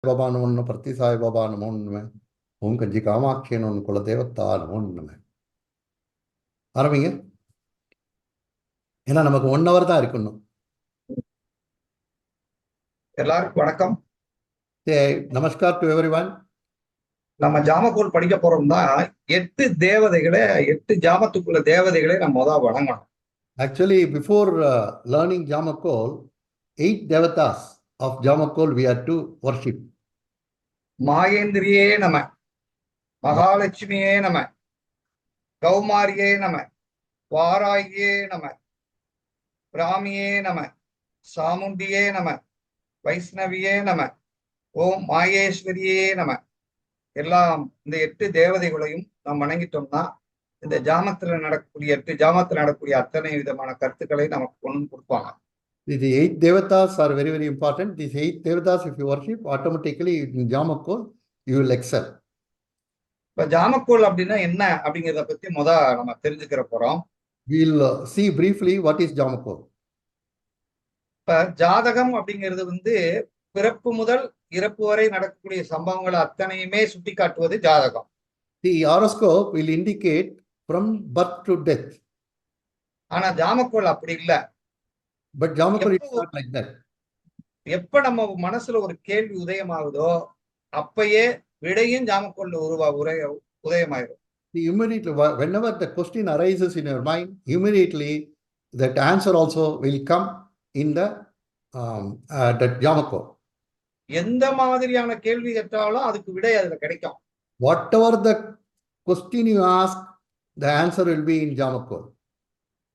बाबा नमो नमः प्रति साई बाबा नमो नमः ओम कंजी कामाक्षी नमो कुल देवता नमो नमः ஆரம்பிங்க. ஏன்னா நமக்கு 1 hour தான் இருக்கணும். எல்லாருக்கும் வணக்கம். நமஸ்கார் டு எவ்ரிவன். நம்ம ஜாமக்கோல் படிக்க போறோம்னா 8 தேவதைகளை 8 ஜாமத்துக்குள்ள தேவதைகளை நம்ம முதல் வணங்கணும். Actually, before learning Jamakol, 8 devatas of Jamakol we are to worship. மாயேந்திரியே நம, மகாலட்சுமியே நம, கௌமாரியே நம, வாராயே நம, பிராமியே நம, சாமுண்டியே நம, வைஷ்ணவியே நம, ஓம் மாயேஸ்வரியே நம. எல்லாம் இந்த 8 தேவதைகளையும் நாம் வணங்கிட்டோம்னா இந்த ஜாமத்துல நடக்கக்கூடிய 8 ஜாமத்துல நடக்கக்கூடிய அத்தனை விதமான கருத்துக்களை நமக்கு கொண்டு கொடுப்பாங்க. The 8 devatas are very, very important. These 8 devatas, if you worship, automatically in Jamakol, you will excel. இப்ப ஜாமக்கோல் அப்படின்னா என்ன அப்படிங்கிறத பத்தி நம்ம தெரிஞ்சுக்கிற போறோம். We'll see briefly what is Jamakol. இப்ப ஜாதகம் அப்படிங்கிறது பிறப்பு முதல் இறப்பு வரை நடக்கக்கூடிய சம்பவங்களை அத்தனையுமே சுட்டி காட்டுவது ஜாதகம். The horoscope will indicate from birth to death. ஆனா ஜாமக்கோல் அப்படி இல்ல. But Jamakol is not like that. எப்ப நம்ம மனசுல ஒரு கேள்வி உதயமாகுதோ அப்பயே விடையும் ஜாமக்கோல்ல உதயமாயிரும். Immediately, whenever the question arises in your mind, immediately that answer also will come in the that Jamakol. எந்த மாதிரியான கேள்வி கேட்டாலும் அதுக்கு விடை அதுல கிடைக்கும். Whatever the question you ask, the answer will be in Jamakol.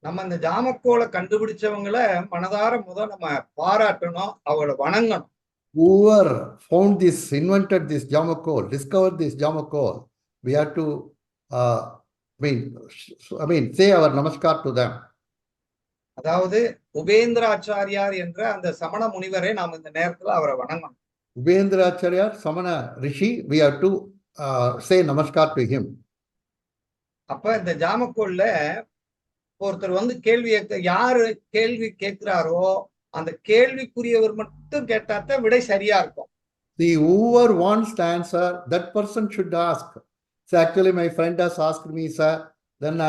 நம்ம இந்த ஜாமக்கோலை கண்டுபிடிச்சவங்களை மனதார நம்ம பாராட்டணும், அவங்கள வணங்கணும். Whoever found this, invented this Jamakol, discovered this Jamakol, we have to say our namaskar to them. அதாவது உபேந்திராச்சாரியார் என்ற அந்த சமண முனிவரை நாம் இந்த நேரத்துல அவரை வணங்கணும். உபேந்திராச்சாரியார் சமண ரிஷி, we have to say namaskar to him. அப்ப இந்த ஜாமக்கோல்ல ஒருத்தர் கேள்வி யாரு கேள்வி கேட்கிறாரோ அந்த கேள்விக்குரியவர் மட்டும் கேட்டாதான் விடை சரியா இருக்கும். The whoever wants to answer, that person should ask. So actually my friend has asked me, sir, then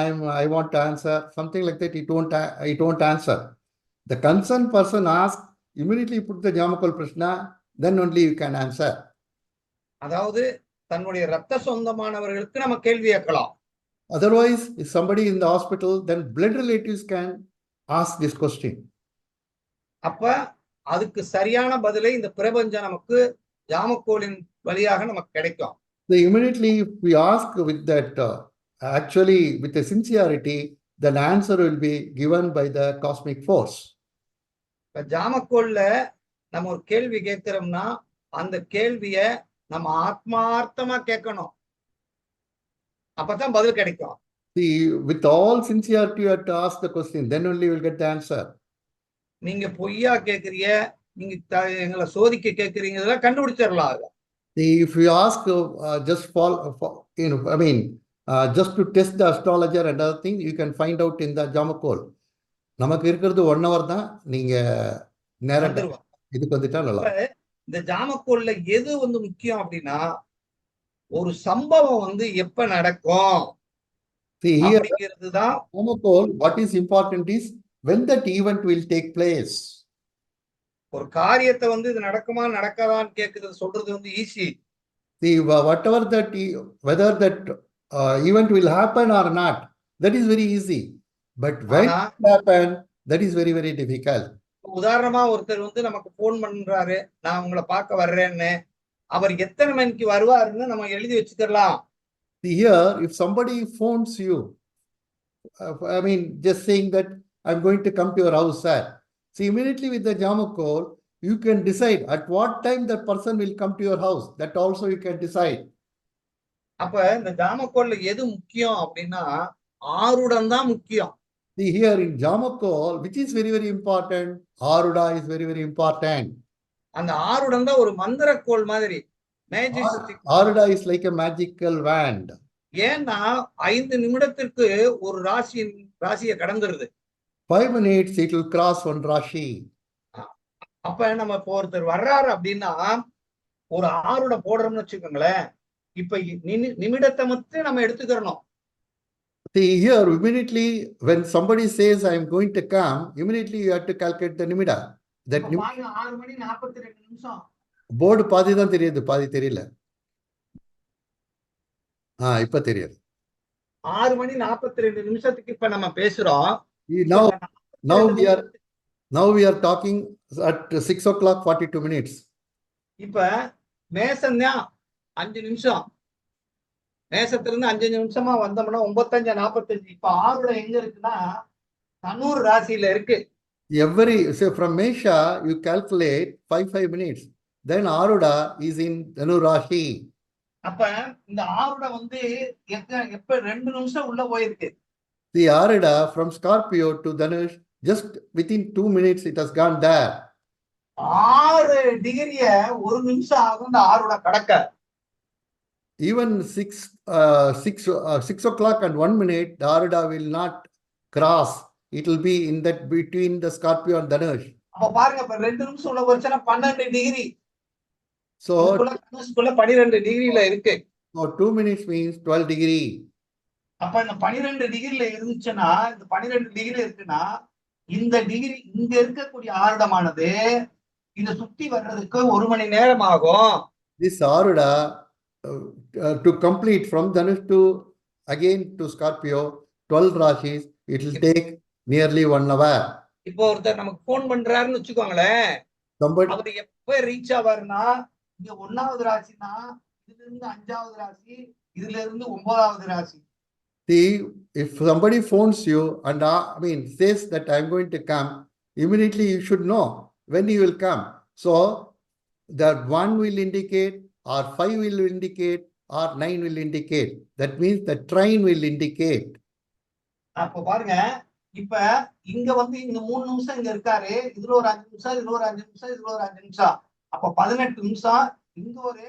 I want to answer something like that. It won't answer. The concerned person asks, immediately put the Jamakol Prashna, then only you can answer. அதாவது தன்னுடைய ரத்த சொந்தமானவர்களுக்கு நம்ம கேள்வி கேட்கலாம். Otherwise, if somebody in the hospital, then blood relatives can ask this question. அப்ப அதுக்கு சரியான பதிலை இந்த பிரபஞ்சம் நமக்கு ஜாமக்கோலின் வழியாக நமக்கு கிடைக்கும். So immediately if we ask with that actually with a sincerity, then answer will be given by the cosmic force. இப்ப ஜாமக்கோல்ல நம்ம ஒரு கேள்வி கேட்கிறோம்னா அந்த கேள்விய நம்ம ஆத்மார்த்தமா கேட்கணும், அப்பதான் பதில் கிடைக்கும். See, with all sincerity you have to ask the question, then only you will get the answer. நீங்க பொய்யா கேக்குறீங்க, நீங்க எங்களை சோதிக்க கேக்குறீங்க, இதெல்லாம் கண்டுபிடிச்சிடலாம். See, if you ask just just to test the astrologer and other thing, you can find out in the Jamakol. நமக்கு இருக்கிறது 1 hour தான், நீங்க நேரா இதுக்கு வந்துட்டா நல்லா. இந்த ஜாமக்கோல்ல எது முக்கியம் அப்படின்னா ஒரு சம்பவம் எப்ப நடக்கும். See here, Jamakol, what is important is when that event will take place. ஒரு காரியத்தை இது நடக்குமா நடக்காதான்னு கேக்குறது சொல்றது easy. See, whatever that, whether that event will happen or not, that is very easy. But when it happen, that is very, very difficult. உதாரணமா ஒருத்தர் நமக்கு phone பண்றாரு, நான் உங்களை பார்க்க வர்றேன்னு, அவர் எத்தனை மணிக்கு வருவாருன்னு நம்ம எழுதி வச்சுக்கலாம். Here, if somebody phones you, just saying that I'm going to come to your house, sir. See, immediately with the Jamakol, you can decide at what time that person will come to your house. That also you can decide. அப்ப இந்த ஜாமக்கோல்ல எது முக்கியம் அப்படின்னா ஆருடம் தான் முக்கியம். See, here in Jamakol, which is very, very important, Aruda is very, very important. அந்த ஆருடம் தான் ஒரு மந்திரக்கோல் மாதிரி. Aruda is like a magical wand. ஏன்னா 5 நிமிடத்திற்கு ஒரு ராசியை கடந்துருது. 5 minutes it will cross one Rashi. அப்ப நம்ம ஒருத்தர் வர்றாரு அப்படின்னா ஒரு ஆறுட போடுறோம்னு வச்சுக்கோங்களேன். இப்ப நிமிடத்தை மட்டும் நம்ம எடுத்துக்கிறணும். See here, immediately when somebody says I am going to come, immediately you have to calculate the nimida. That இப்ப பாருங்க 6 மணி 42 நிமிஷம். board பாதி தான் தெரியுது, பாதி தெரியல. இப்ப தெரியுது. 6 மணி 42 நிமிஷத்துக்கு இப்ப நம்ம பேசுறோம். Now we are talking at 6 o'clock 42 minutes. இப்ப மேசம் தான் 5 நிமிஷம். மேசத்துல இருந்து 5 நிமிஷமா வந்தோம்னா 9:45. இப்ப ஆறுட எங்க இருக்குன்னா தனுர் ராசியில இருக்கு. So from Mesha you calculate 5 minutes. Then Aruda is in Dhanu Rashi. அப்ப இந்த ஆறுட வந்து எப்ப 2 நிமிஷம் உள்ள போயிருக்கு. The Aruda from Scorpio to Dhanush, just within 2 minutes it has gone there. 6 டிகிரிய 1 நிமிஷம் ஆகும் இந்த ஆறுட கடக்க. Even 6 o'clock and 1 minute, the Aruda will not cross. It will be in that between the Scorpio and Dhanush. அப்ப பாருங்க, இப்ப 2 நிமிஷம் உள்ள போச்சுன்னா 12 டிகிரி. So 12 டிகிரில இருக்கு. So 2 minutes means 12 degree. அப்ப இந்த 12 டிகிரில இருந்துச்சுன்னா, இந்த 12 டிகிரி இருக்குன்னா, இந்த டிகிரி இங்க இருக்கக்கூடிய ஆருடமானது இத சுத்தி வர்றதுக்கு 1 மணி நேரம் ஆகும். This Aruda to complete from Dhanush to again to Scorpio 12 rashis, it will take nearly 1 hour. இப்போ ஒருத்தர் நமக்கு போன் பண்றாருன்னு வச்சுக்கோங்களேன். அவர் எப்ப ரீச் ஆவாருன்னா, இங்க 1வது ராசினா இதுல இருந்து 5வது ராசி, இதுல இருந்து 9வது ராசி. See, if somebody phones you and says that I'm going to come, immediately you should know when he will come. So that 1 will indicate, or 5 will indicate, or 9 will indicate. That means the train will indicate. அப்ப பாருங்க, இப்ப இங்க வந்து இந்த 3 நிமிஷம் இங்க இருக்காரு, இதுல ஒரு 5 நிமிஷம், இதுல ஒரு 5 நிமிஷம், இதுல ஒரு 5 நிமிஷம். அப்ப 18 நிமிஷம், இங்க ஒரு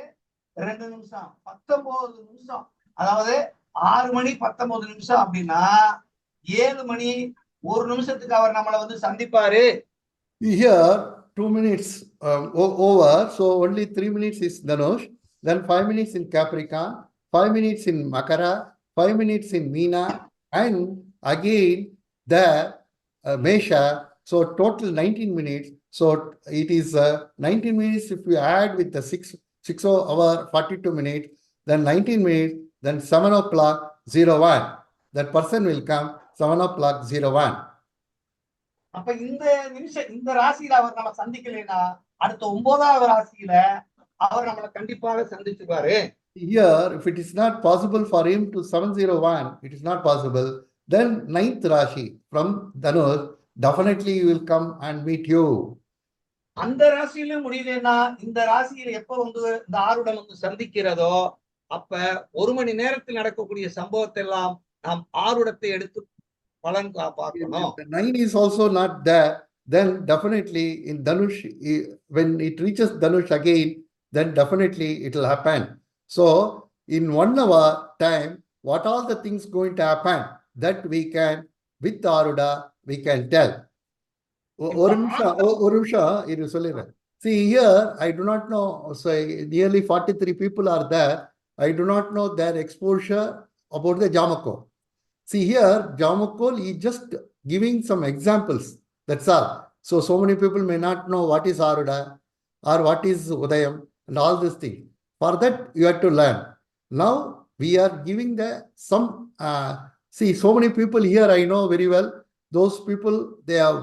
2 நிமிஷம், 19 நிமிஷம். அதாவது 6 மணி 19 நிமிஷம் அப்படின்னா 7 மணி 1 நிமிஷத்துக்கு அவர் நம்மளை வந்து சந்திப்பாரு. Here 2 minutes over, so only 3 minutes is Dhanush, then 5 minutes in Capricorn, 5 minutes in Makara, 5 minutes in Meena, and again the Mesha. So total 19 minutes. So it is 19 minutes if you add with the 6 hour 42 minutes, then 19 minutes, then 7 o'clock 01. That person will come 7 o'clock 01. அப்ப இந்த நிமிஷம் இந்த ராசியில அவர் நம்ம சந்திக்கலைன்னா அடுத்த 9வது ராசியில அவர் நம்மளை கண்டிப்பாக சந்திச்சுவாரு. Here, if it is not possible for him to 701, it is not possible. Then 9th Rashi from Dhanush, definitely he will come and meet you. அந்த ராசியிலும் முடியலன்னா இந்த ராசியில எப்ப வந்து இந்த ஆருடன் வந்து சந்திக்கிறதோ அப்ப 1 மணி நேரத்தில் நடக்கக்கூடிய சம்பவத்தை எல்லாம் நாம் ஆருடத்தை எடுத்து பலன் பார்க்கணும். The 9 is also not there. Then definitely in Dhanush, when it reaches Dhanush again, then definitely it will happen. So in 1 hour time, what all the things going to happen, that we can, with Aruda, we can tell. ஒரு நிமிஷம் இது சொல்லிடுறேன். See here, I do not know, so nearly 43 people are there. I do not know their exposure about the Jamakol. See here, Jamakol is just giving some examples, that's all. So many people may not know what is Aruda or what is Udayam and all these things. For that, you have to learn. Now, we are giving some, see, so many people here I know very well. Those people, they have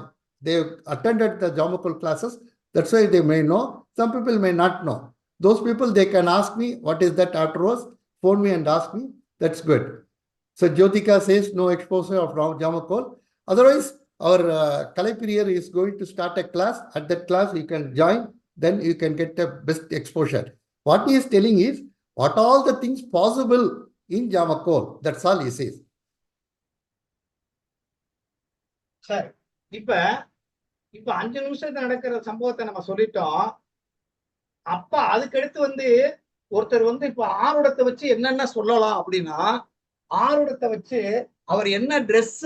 attended the Jamakol classes. That's why they may know. Some people may not know. Those people, they can ask me, what is that afterwards? Phone me and ask me. That's good. So Jyotika says no exposure of Jamakol. Otherwise, our Kalaipriyar is going to start a class. At that class, you can join. Then you can get the best exposure. What he is telling is, what all the things possible in Jamakol. That's all he says. சரி, இப்ப 5 நிமிஷத்துல நடக்கிற சம்பவத்தை நம்ம சொல்லிட்டோம். அப்ப அதுக்கடுத்து வந்து ஒருத்தர் வந்து இப்ப ஆருடத்தை வச்சு என்னென்ன சொல்லலாம் அப்படின்னா, ஆருடத்தை வச்சு அவர் என்ன ட்ரெஸ்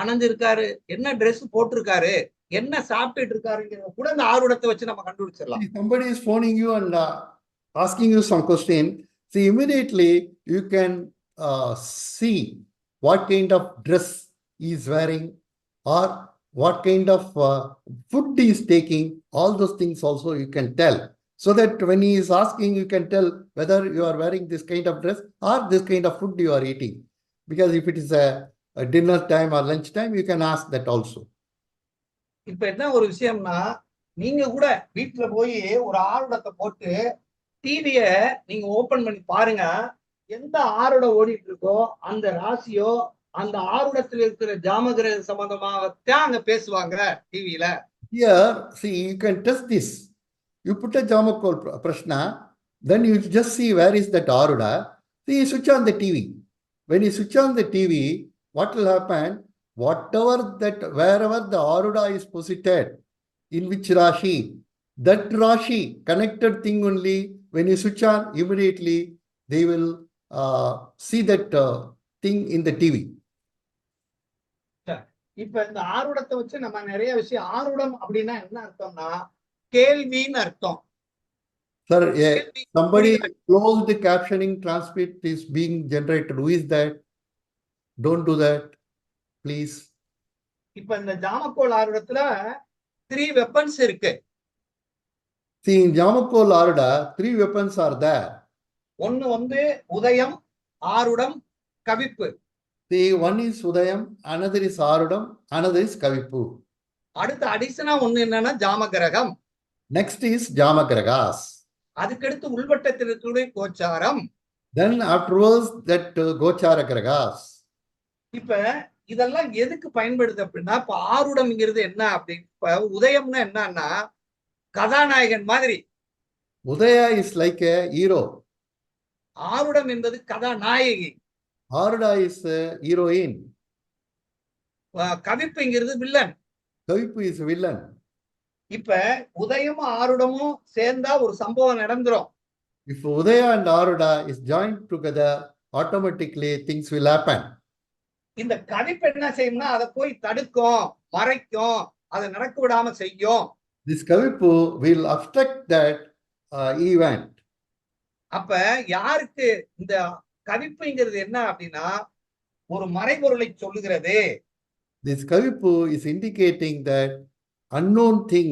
அணிஞ்சிருக்காரு, என்ன ட்ரெஸ் போட்டிருக்காரு, என்ன சாப்பிட்டுட்டு இருக்காருங்கிறத கூட இந்த ஆருடத்தை வச்சு நம்ம கண்டுபிடிச்சிடலாம். Somebody is phoning you and asking you some question, see, immediately you can see what kind of dress he is wearing or what kind of food he is taking. All those things also you can tell. So that when he is asking, you can tell whether you are wearing this kind of dress or this kind of food you are eating. Because if it is a dinner time or lunch time, you can ask that also. இப்ப என்ன ஒரு விஷயம்னா, நீங்க கூட வீட்டுல போய் ஒரு ஆருடத்தை போட்டு டிவிய நீங்க ஓபன் பண்ணி பாருங்க. எந்த ஆருட ஓடிட்டு இருக்கோ அந்த ராசியோ அந்த ஆருடத்தில் இருக்கிற ஜாமகிரக சம்பந்தமாகத்தான் அங்க பேசுவாங்க டிவியில. Here, see, you can test this. You put a Jamakol Prashna, then you just see where is that Aruda. See, you switch on the TV. When you switch on the TV, what will happen? Whatever that, wherever the Aruda is posited, in which Rashi, that Rashi connected thing only, when you switch on, immediately they will see that thing in the TV. இப்ப இந்த ஆருடத்தை வச்சு நம்ம நிறைய விஷயம், ஆருடம் அப்படின்னா என்ன அர்த்தம்னா கேள்வின்னு அர்த்தம். Sir, somebody closed the captioning transcript is being generated. Who is that? Don't do that, please. இப்ப இந்த ஜாமக்கோல் ஆருடத்துல 3 weapons இருக்கு. See, in Jamakol Aruda, 3 weapons are there. ஒன்னு வந்து உதயம், ஆருடம், கவிப்பு. See, one is Udayam, another is Arudam, another is Kavipu. அடுத்து அடிஷனா ஒண்ணு என்னன்னா ஜாமகிரகம். Next is Jamagragas. அதுக்கடுத்து உள்வட்டத்தில் இருக்கக்கூடிய கோச்சாரம். Then afterwards that Gochara Gragas. இப்ப இதெல்லாம் எதுக்கு பயன்படுது அப்படின்னா, இப்ப ஆருடம்ங்கிறது என்ன அப்படின்னு, இப்ப உதயம்னா என்னன்னா கதாநாயகன் மாதிரி. Udaya is like a hero. ஆருடம் என்பது கதாநாயகி. Aruda is a heroine. கவிப்புங்கிறது villain. Kavipu is a villain. இப்ப உதயமும் ஆருடமும் சேர்ந்தா ஒரு சம்பவம் நடந்துரும். If Udaya and Aruda is joined together, automatically things will happen. இந்த கவிப்பு என்ன செய்யும்னா அதை போய் தடுக்கும், மறைக்கும், அதை நடக்க விடாம செய்யும். This Kavipu will obstruct that event. அப்ப யாருக்கு இந்த கவிப்புங்கிறது என்ன அப்படின்னா ஒரு மறைபொருளை சொல்லுகிறது. This Kavipu is indicating that unknown thing.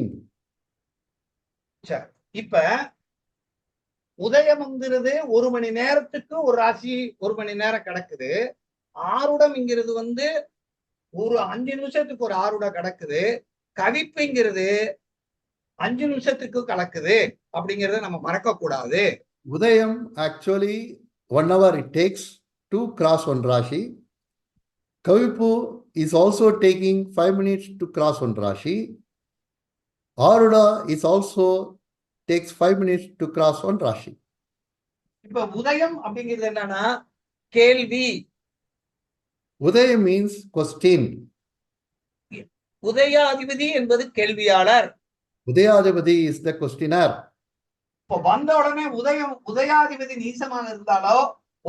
இப்ப உதயம்ங்கிறது 1 மணி நேரத்துக்கு ஒரு ராசி 1 மணி நேரம் கிடக்குது. ஆருடம்ங்கிறது வந்து ஒரு 5 நிமிஷத்துக்கு ஒரு ஆருடம் கிடக்குது. கவிப்புங்கிறது 5 நிமிஷத்துக்கு கலக்குது அப்படிங்கறத நம்ம மறக்க கூடாது. Udayam actually 1 hour it takes to cross one Rashi. Kavipu is also taking 5 minutes to cross one Rashi. Aruda is also takes 5 minutes to cross one Rashi. இப்ப உதயம் அப்படிங்கிறது என்னன்னா கேள்வி. Udayam means question. உதயாதிபதி என்பது கேள்வியாளர். Udayadipati is the questioner. இப்போ வந்த உடனே உதயாதிபதி நீசமாக இருந்தாலோ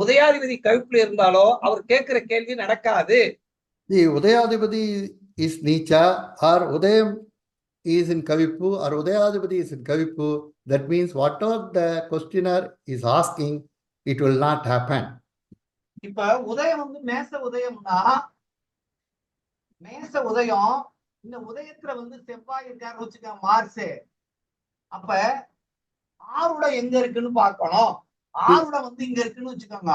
உதயாதிபதி கவிப்புல இருந்தாலோ அவர் கேட்கிற கேள்வி நடக்காது. The Udayadipati is Nicha or Udayam is in Kavipu or Udayadipati is in Kavipu. That means whatever the questioner is asking, it will not happen. இப்ப உதயம் வந்து மேச உதயம்னா மேச உதயம், இந்த உதயத்துல வந்து செவ்வாய் இருக்காருன்னு வச்சுக்க மார்ஸ். அப்ப ஆருட எங்க இருக்குன்னு பார்க்கணும். ஆருட வந்து இங்க இருக்குன்னு வச்சுக்கோங்க.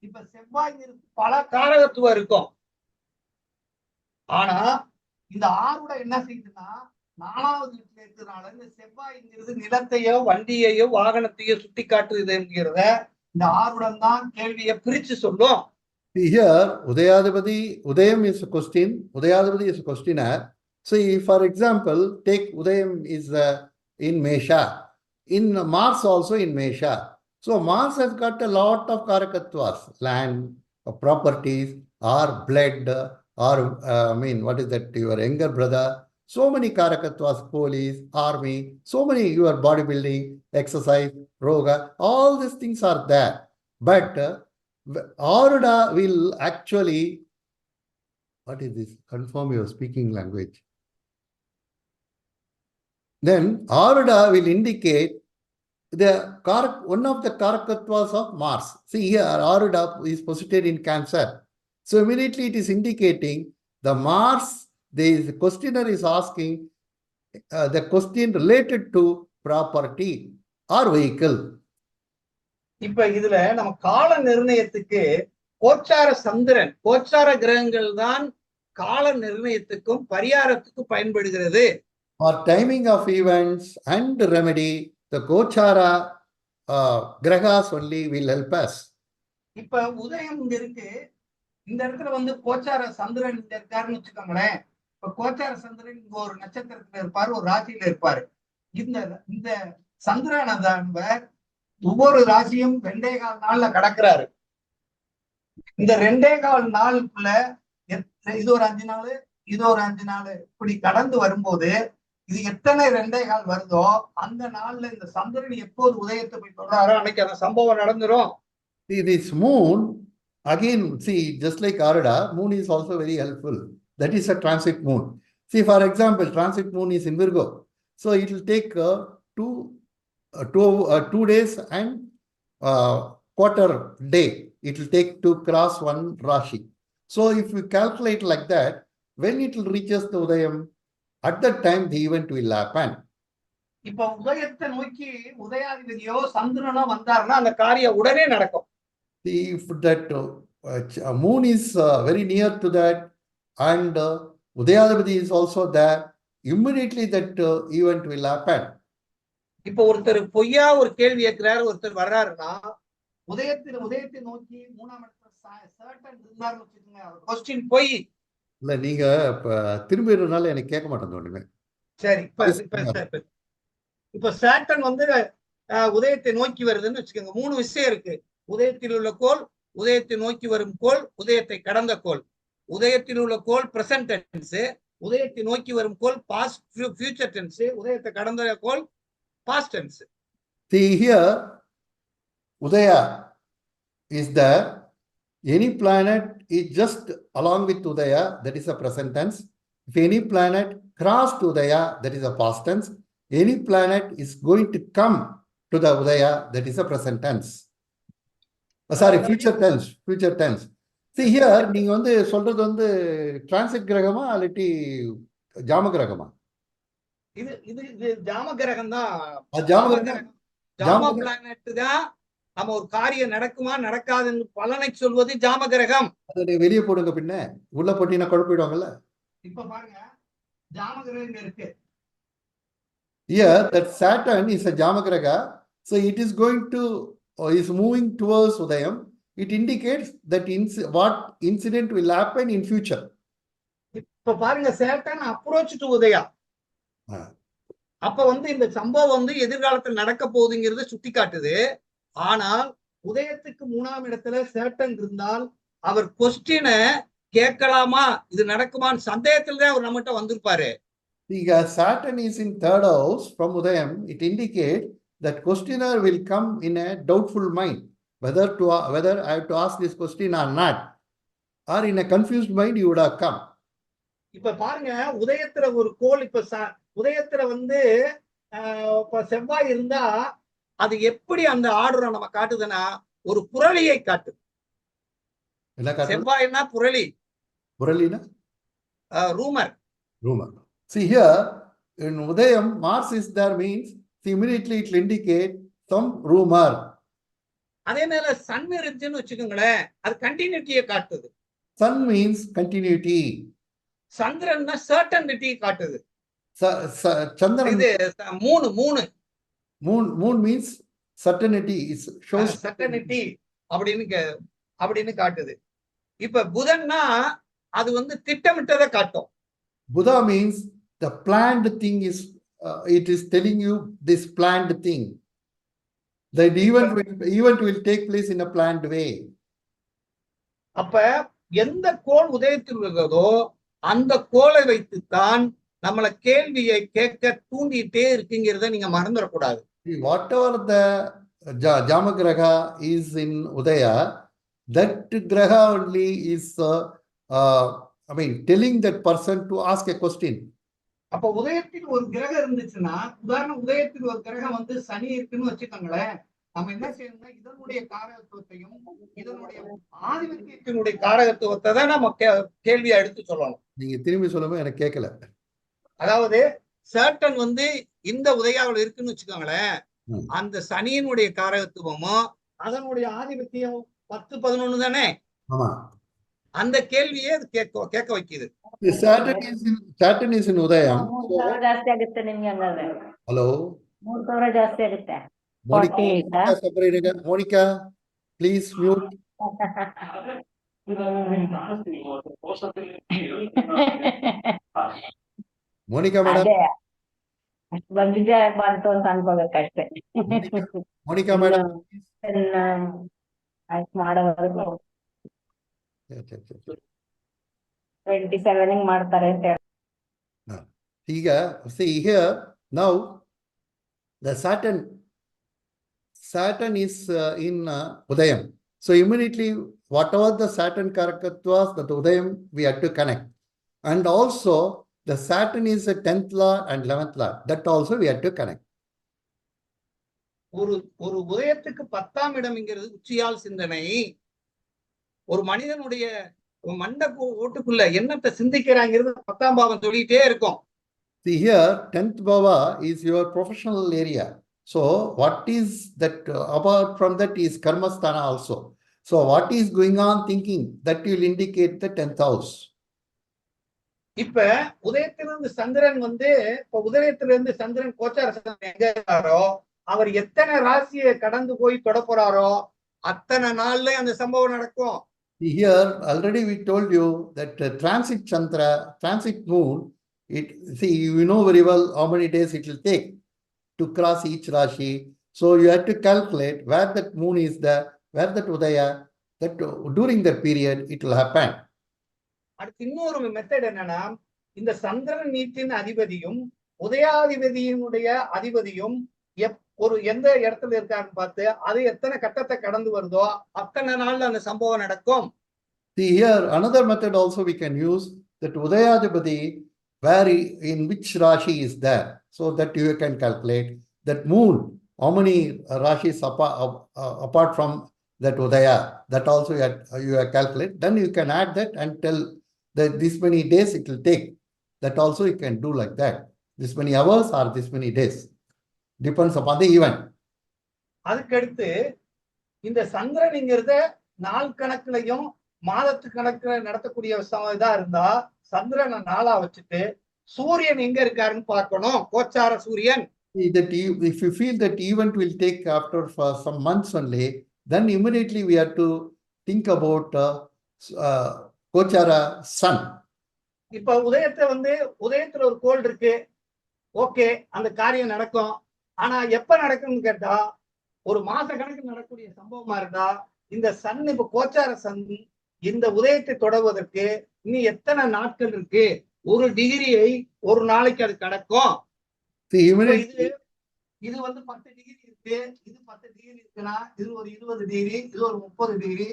இப்ப செவ்வாய் பல காரகத்துவம் இருக்கும். ஆனா இந்த ஆருட என்ன செய்யுதுன்னா 4வது வீட்டுல இருக்கிறதுனால இந்த செவ்வாய்ங்கிறது நிலத்தையோ வண்டியையோ வாகனத்தையோ சுட்டி காட்டுறதுங்கிறத இந்த ஆருடம் தான் கேள்வியை பிரிச்சு சொல்லும். Here, Udayam is a question, Udayadipati is a questioner. So, for example, take Udayam is in Mesha, in Mars also in Mesha. So, Mars has got a lot of Karakatvas, land, properties, or blood, or what is that, your younger brother. So many Karakatvas, police, army, so many your bodybuilding, exercise, yoga, all these things are there. But Aruda will actually, what is this? Confirm your speaking language. Then Aruda will indicate one of the Karakattvas of Mars. See here, Aruda is posited in Cancer. So immediately it is indicating the Mars, the questioner is asking the question related to property or vehicle. இப்ப இதுல நம்ம கால நிர்ணயத்துக்கு கோச்சார சந்திரன், கோச்சார கிரகங்கள் தான் கால நிர்ணயத்துக்கும் பரிகாரத்துக்கும் பயன்படுகிறது. For timing of events and remedy, the Kochara Grahas only will help us. இப்ப உதயம் இங்க இருக்கு, இந்த இடத்துல வந்து கோச்சார சந்திரன் இங்க இருக்காருன்னு வச்சுக்கோங்களேன். இப்ப கோச்சார சந்திரன் இங்க ஒரு நட்சத்திரத்துல இருப்பாரு, ஒரு ராசியில இருப்பாரு. இந்த சந்திரனவர் ஒவ்வொரு ராசியும் 2.25 நாள்ல கடக்குறாரு. இந்த 2.25 நாளுக்குள்ள இது ஒரு 5 நாள், இது ஒரு 5 நாள், இப்படி கடந்து வரும்போது இது எத்தனை 2.25 வருதோ அந்த நாள்ல இந்த சந்திரன் எப்போது உதயத்தை போய் சொல்றாரோ அன்னைக்கு அந்த சம்பவம் நடந்துரும். This moon, again, see, just like Arada, moon is also very helpful. That is a transit moon. See, for example, transit moon is in Virgo. So it will take 2 days and quarter day. It will take to cross one Rashi. So if we calculate like that, when it will reaches the Udayam, at that time the event will happen. இப்ப உதயத்தை நோக்கி உதயாதிபதியோ சந்திரனோ வந்தாருன்னா அந்த காரியம் உடனே நடக்கும். If that moon is very near to that and Udayadipati is also there, immediately that event will happen. இப்ப ஒருத்தர் பொய்யா ஒரு கேள்வி கேட்கிறாரு, ஒருத்தர் வர்றாருன்னா உதயத்தை நோக்கி 3ஆம் இடத்துல சர்டன் இருந்தாருன்னு வச்சுக்கோங்க, அவர் கொஸ்டின் பொய். இல்ல நீங்க திரும்பினால எனக்கு கேட்க மாட்டேன் ஒண்ணுமே. சரி, இப்ப சாட்டன் வந்து உதயத்தை நோக்கி வருதுன்னு வச்சுக்கோங்க. 3 விஷயம் இருக்கு. உதயத்தில் உள்ள கோள், உதயத்தை நோக்கி வரும் கோள், உதயத்தை கடந்த கோள். உதயத்தில் உள்ள கோள் பிரசன்ட் டென்ஸ், உதயத்தை நோக்கி வரும் கோள் பாஸ்ட் ஃபியூச்சர் டென்ஸ், உதயத்தை கடந்த கோள் past tense. See here, Udaya is there. Any planet is just along with Udaya, that is a present tense. If any planet crossed Udaya, that is a past tense. Any planet is going to come to the Udaya, that is a present tense. Sorry, future tense. See here, நீங்க வந்து சொல்றது வந்து transit கிரகமா இல்லாட்டி ஜாம கிரகமா? இது ஜாம கிரகம் தான். ஜாம planet தான். நம்ம ஒரு காரியம் நடக்குமா நடக்காதுன்னு பலனை சொல்வது ஜாம கிரகம். அதை வெளியே போடுங்க, பின்ன உள்ள போட்டீங்கன்னா குழப்பிடுவாங்கல்ல. இப்ப பாருங்க, ஜாம கிரகம் இருக்கு. Here that Saturn is a Jamagraha, so it is going to is moving towards Udayam. It indicates that what incident will happen in future. இப்ப பாருங்க, Saturn approach to Udaya. அப்ப வந்து இந்த சம்பவம் வந்து எதிர்காலத்தில் நடக்க போகுதுங்கிறத சுட்டி காட்டுது. ஆனால் உதயத்துக்கு 3ஆம் இடத்துல Saturn இருந்தால் அவர் கொஸ்டினை கேட்கலாமா, இது நடக்குமான்னு சந்தேகத்துல தான் அவர் நம்மகிட்ட வந்திருப்பாரு. Saturn is in 3rd house from Udayam. It indicates that questioner will come in a doubtful mind, whether I have to ask this question or not, or in a confused mind you would have come. இப்ப பாருங்க, உதயத்துல ஒரு கோள், இப்ப உதயத்துல வந்து செவ்வாய் இருந்தா அது எப்படி அந்த ஆர்டரை நம்ம காட்டுதுன்னா ஒரு புரளியை காட்டுது. செவ்வாய்னா புரளி, புரளினா rumour. See here, in Udayam, Mars is there means immediately it will indicate some rumor. அதே நேர சன் இருந்துச்சுன்னு வச்சுக்கோங்களேன், அது கண்டினியூட்டியை காட்டுது. Sun means continuity. சந்திரன்னா சர்டனிட்டி காட்டுது. சந்திரன் இது moon means certainty, is shows certainty அப்படின்னு காட்டுது. இப்ப புதன்னா அது வந்து திட்டமிட்டதை காட்டும். Buddha means the planned thing is it is telling you this planned thing. The event will take place in a planned way. அப்ப எந்த கோள் உதயத்தில் உள்ளதோ அந்த கோளை வைத்துத்தான் நம்மள கேள்வியை கேட்க தூண்டிட்டே இருக்குங்கிறத நீங்க மறந்துடக்கூடாது. Whatever the Jamagraha is in Udaya, that Graha only is telling that person to ask a question. அப்ப உதயத்தில் ஒரு கிரகம் இருந்துச்சுன்னா, உதாரணம் உதயத்தில் ஒரு கிரகம் வந்து சனி இருக்குன்னு வச்சுக்கோங்களேன். நம்ம என்ன செய்யணும்னா இதனுடைய காரகத்துவத்தையும் இதனுடைய ஆதிபத்தியத்தினுடைய காரகத்துவத்தை தான் நம்ம கேள்வியா எடுத்து சொல்லணும். நீங்க திரும்பி சொல்லும்போது எனக்கு கேட்கல. அதாவது சர்டன் வந்து இந்த உதயாவில் இருக்குன்னு வச்சுக்கோங்களேன். அந்த சனியினுடைய காரகத்துவமும் அதனுடைய ஆதிபத்தியம் 10, 11 தானே. ஆமா. அந்த கேள்வியே அது கேட்க வைக்குது. Saturn is in Udayam. ಜಾಸ್ತಿ ಆಗುತ್ತೆ ನಿಮ್ಗೆ ಹಂಗಾದ್ರೆ. Hello. 3,000 ಜಾಸ್ತಿ ಆಗುತ್ತೆ. Monica, please mute. Monica madam. ಅದೇ ಬಂದಿದ್ದೆ ಬಂತು ಅಂತ ಅನ್ಕೋಬೇಕಷ್ಟೇ. Monica madam. ಆಯ್ತು ಮಾಡೋದು 27 ಮಾಡ್ತಾರೆ ಅಂತ ಹೇಳಿ. See here now the Saturn is in Udayam. So immediately whatever the Saturn karakatwas, that Udayam we have to connect. And also the Saturn is the 10th law and 11th law. That also we have to connect. ஒரு உதயத்துக்கு 10ஆம் இடம்ங்கிறது உச்சியால் சிந்தனை. ஒரு மனிதனுடைய மண்ட ஓட்டுக்குள்ள என்னத்தை சிந்திக்கிறாங்கிறது 10ஆம் பாவம் சொல்லிட்டே இருக்கும். See here 10th bhava is your professional area. So what is that apart from that is karmasthana also. So what is going on thinking, that will indicate the 10th house. இப்ப உதயத்திலிருந்து சந்திரன் வந்து இப்ப உதயத்திலிருந்து சந்திரன் கோச்சார சந்திரன் எங்க இருக்காரோ அவர் எத்தனை ராசியை கடந்து போய் தொட போறாரோ அத்தனை நாள்ல அந்த சம்பவம் நடக்கும். Here already we told you that transit Chandra, transit moon, you know very well how many days it will take to cross each Rashi. So you have to calculate where that moon is there, where that Udaya, that during that period it will happen. அடுத்து இன்னொரு method என்னன்னா, இந்த சந்திரன் நீட்டின் அதிபதியும் உதயாதிபதியினுடைய அதிபதியும் ஒரு எந்த இடத்துல இருக்காருன்னு பார்த்து அது எத்தனை கட்டத்தை கடந்து வருதோ அத்தனை நாள்ல அந்த சம்பவம் நடக்கும். See here another method also we can use, that Udayadipati where in which Rashi is there, so that you can calculate that moon, how many Rashis apart from that Udaya, that also you have calculate. Then you can add that and tell that this many days it will take. That also you can do like that. This many hours or this many days. Depends upon the event. அதுக்கடுத்து இந்த சந்திரன்ங்கிறத நாள் கணக்குலையும் மாதத்து கணக்குல நடத்தக்கூடிய இதா இருந்தா சந்திரனை நாளா வச்சுட்டு சூரியன் எங்க இருக்காருன்னு பார்க்கணும். கோச்சார சூரியன். That if you feel that event will take after for some months only, then immediately we have to think about கோச்சார sun. இப்ப உதயத்துல ஒரு கோள் இருக்கு, ஓகே அந்த காரியம் நடக்கும். ஆனா எப்ப நடக்கும்னு கேட்டா ஒரு மாச கணக்கு நடக்கக்கூடிய சம்பவமா இருந்தா இந்த சன் இப்ப கோச்சார சன் இந்த உதயத்தை தொடர்வதற்கு இன்னும் எத்தனை நாட்கள் இருக்கு, 1 டிகிரியை ஒரு நாளைக்கு அது கடக்கும். இது வந்து 10 டிகிரி இருக்கு, இது 10 டிகிரி இருக்குன்னா இது ஒரு 20 டிகிரி, இது ஒரு 30 டிகிரி.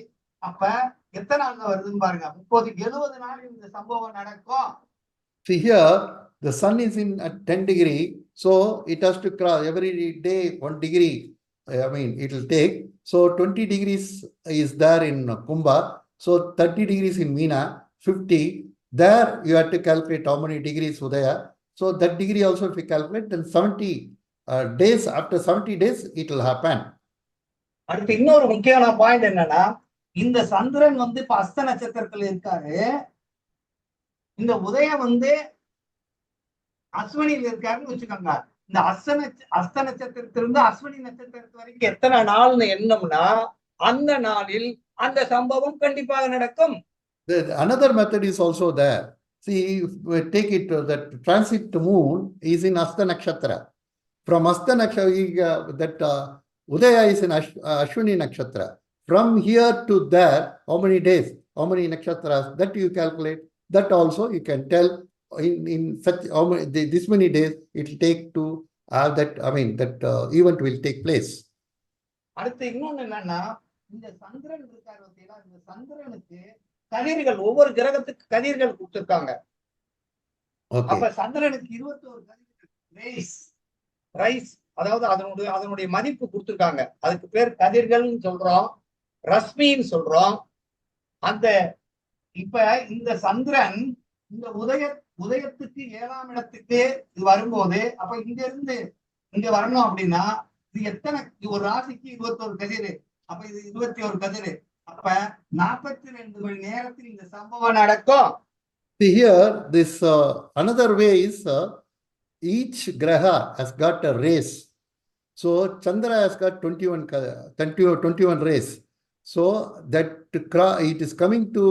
அப்ப எத்தனை நாள் வருதுன்னு பாருங்க. 30-70 நாள் இந்த சம்பவம் நடக்கும். See here the sun is in at 10 degree, so it has to cross every day 1 degree. I mean it will take. So 20 degrees is there in Kumbha. So 30 degrees in Meena, 50. There you have to calculate how many degrees Udaya. So that degree also if you calculate, then 70 days, after 70 days it will happen. அடுத்து இன்னொரு முக்கியமான point என்னன்னா, இந்த சந்திரன் வந்து இப்ப அஸ்த நட்சத்திரத்துல இருக்காரு. இந்த உதயம் வந்து அஸ்வினியில் இருக்காருன்னு வச்சுக்கோங்க. இந்த அஸ்த நட்சத்திரத்திலிருந்து அஸ்வினி நட்சத்திரத்து வரைக்கும் எத்தனை நாள்னு எண்ணம்னா அந்த நாளில் அந்த சம்பவம் கண்டிப்பாக நடக்கும். Another method is also there. See, if we take it that transit moon is in Asta Nakshatra. From Asta Nakshatra, that Udaya is in Ashwini Nakshatra. From here to there, how many days, how many nakshatras, that you calculate. That also you can tell in such how many this many days it will take to have that. I mean that event will take place. அடுத்து இன்னொன்னு என்னன்னா, இந்த சந்திரன் இருக்காரு பார்த்தீங்களா, இந்த சந்திரனுக்கு கதிர்கள் ஒவ்வொரு கிரகத்துக்கு கதிர்கள் கொடுத்திருக்காங்க. Okay. அப்ப சந்திரனுக்கு 21 கதிர்கள் ரைஸ், அதாவது அதனுடைய மதிப்பு கொடுத்திருக்காங்க. அதுக்கு பேர் கதிர்கள்னு சொல்றோம், ரஷ்மின்னு சொல்றோம். அந்த இப்ப இந்த சந்திரன் இந்த உதயத்துக்கு 7ஆம் இடத்துக்கு இது வரும்போது, அப்ப இங்க இருந்து இங்க வரணும் அப்படின்னா இது எத்தனை, ஒரு ராசிக்கு 21 கதிர், அப்ப இது 21 கதிர். அப்ப 42 மணி நேரத்தில் இந்த சம்பவம் நடக்கும். See here, this another way is each graha has got a race. So Chandra has got 21 rays. So that it is coming to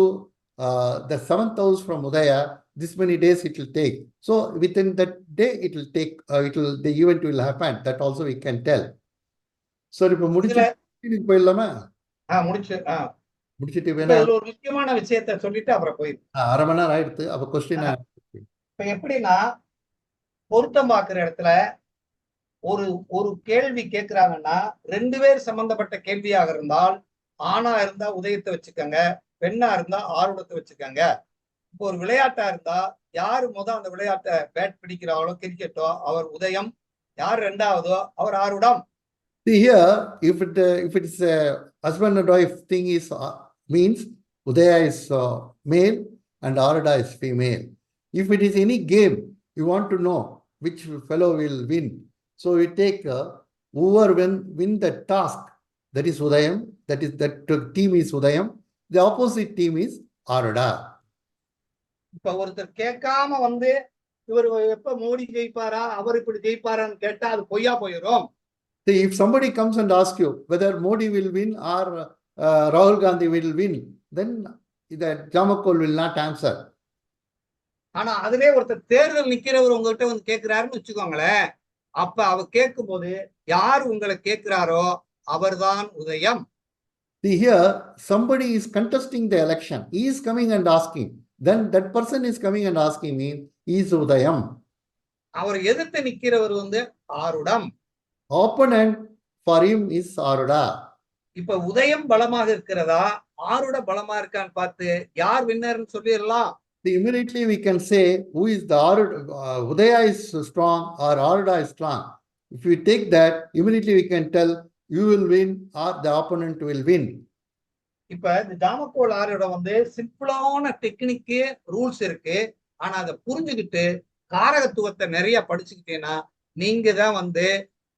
the 7th house from Udaya. This many days it will take. So within that day it will take. The event will happen. That also we can tell. So இப்போ முடிச்சிட்டு போயிடலாமா? முடிச்சிட்டு வேணா ஒரு முக்கியமான விஷயத்தை சொல்லிட்டு அப்புறம் போயிடும். அரை மணி நேரம் ஆயிடுத்து. அப்ப கொஸ்டின் இப்ப எப்படின்னா, பொருத்தம் பார்க்கிற இடத்துல ஒரு கேள்வி கேட்கிறாங்கன்னா 2 பேர் சம்பந்தப்பட்ட கேள்வியாக இருந்தால், ஆணா இருந்தா உதயத்தை வச்சுக்கோங்க, பெண்ணா இருந்தா ஆருடத்தை வச்சுக்கோங்க. இப்போ ஒரு விளையாட்டா இருந்தா யாரு அந்த விளையாட்டை பேட் பிடிக்கிறாங்களோ, கிரிக்கெட்டோ, அவர் உதயம். யார் 2வதோ அவர் ஆருடம். See here, if it is a husband and wife thing is means Udaya is male and Aruda is female. If it is any game, you want to know which fellow will win. So we take whoever win the task, that is Udayam, that team is Udayam, the opposite team is Aruda. இப்ப ஒருத்தர் கேட்காம இவர் எப்ப மோடி ஜெயிப்பாரா, அவர் இப்படி ஜெயிப்பாரான்னு கேட்டா அது பொய்யா போயிடும். See, if somebody comes and asks you whether Modi will win or Rahul Gandhi will win, then the Jamakol will not answer. ஆனா அதிலே ஒருத்தர் தேர்தல் நிக்கிறவர் உங்ககிட்ட கேட்கிறாருன்னு வச்சுக்கோங்களேன், அப்ப அவர் கேட்கும் போது யார் உங்களை கேட்கிறாரோ அவர்தான் உதயம். See here, somebody is contesting the election. He is coming and asking. Then that person is coming and asking me, he is Udayam. அவர் எதிர்த்து நிக்கிறவர் ஆருடம். Opponent for him is Aruda. இப்ப உதயம் பலமாக இருக்கிறதா, ஆருட பலமா இருக்கான்னு பார்த்து யார் வின்னர்னு சொல்லிடலாம். Immediately we can say who is the Udaya is strong or Aruda is strong. If we take that, immediately we can tell you will win or the opponent will win. இப்ப இந்த ஜாமக்கோல் ஆருட சிம்பிளான டெக்னிக்கு ரூல்ஸ் இருக்கு. ஆனா அதை புரிஞ்சுக்கிட்டு காரகத்துவத்தை நிறைய படிச்சுக்கிட்டேன்னா நீங்க தான்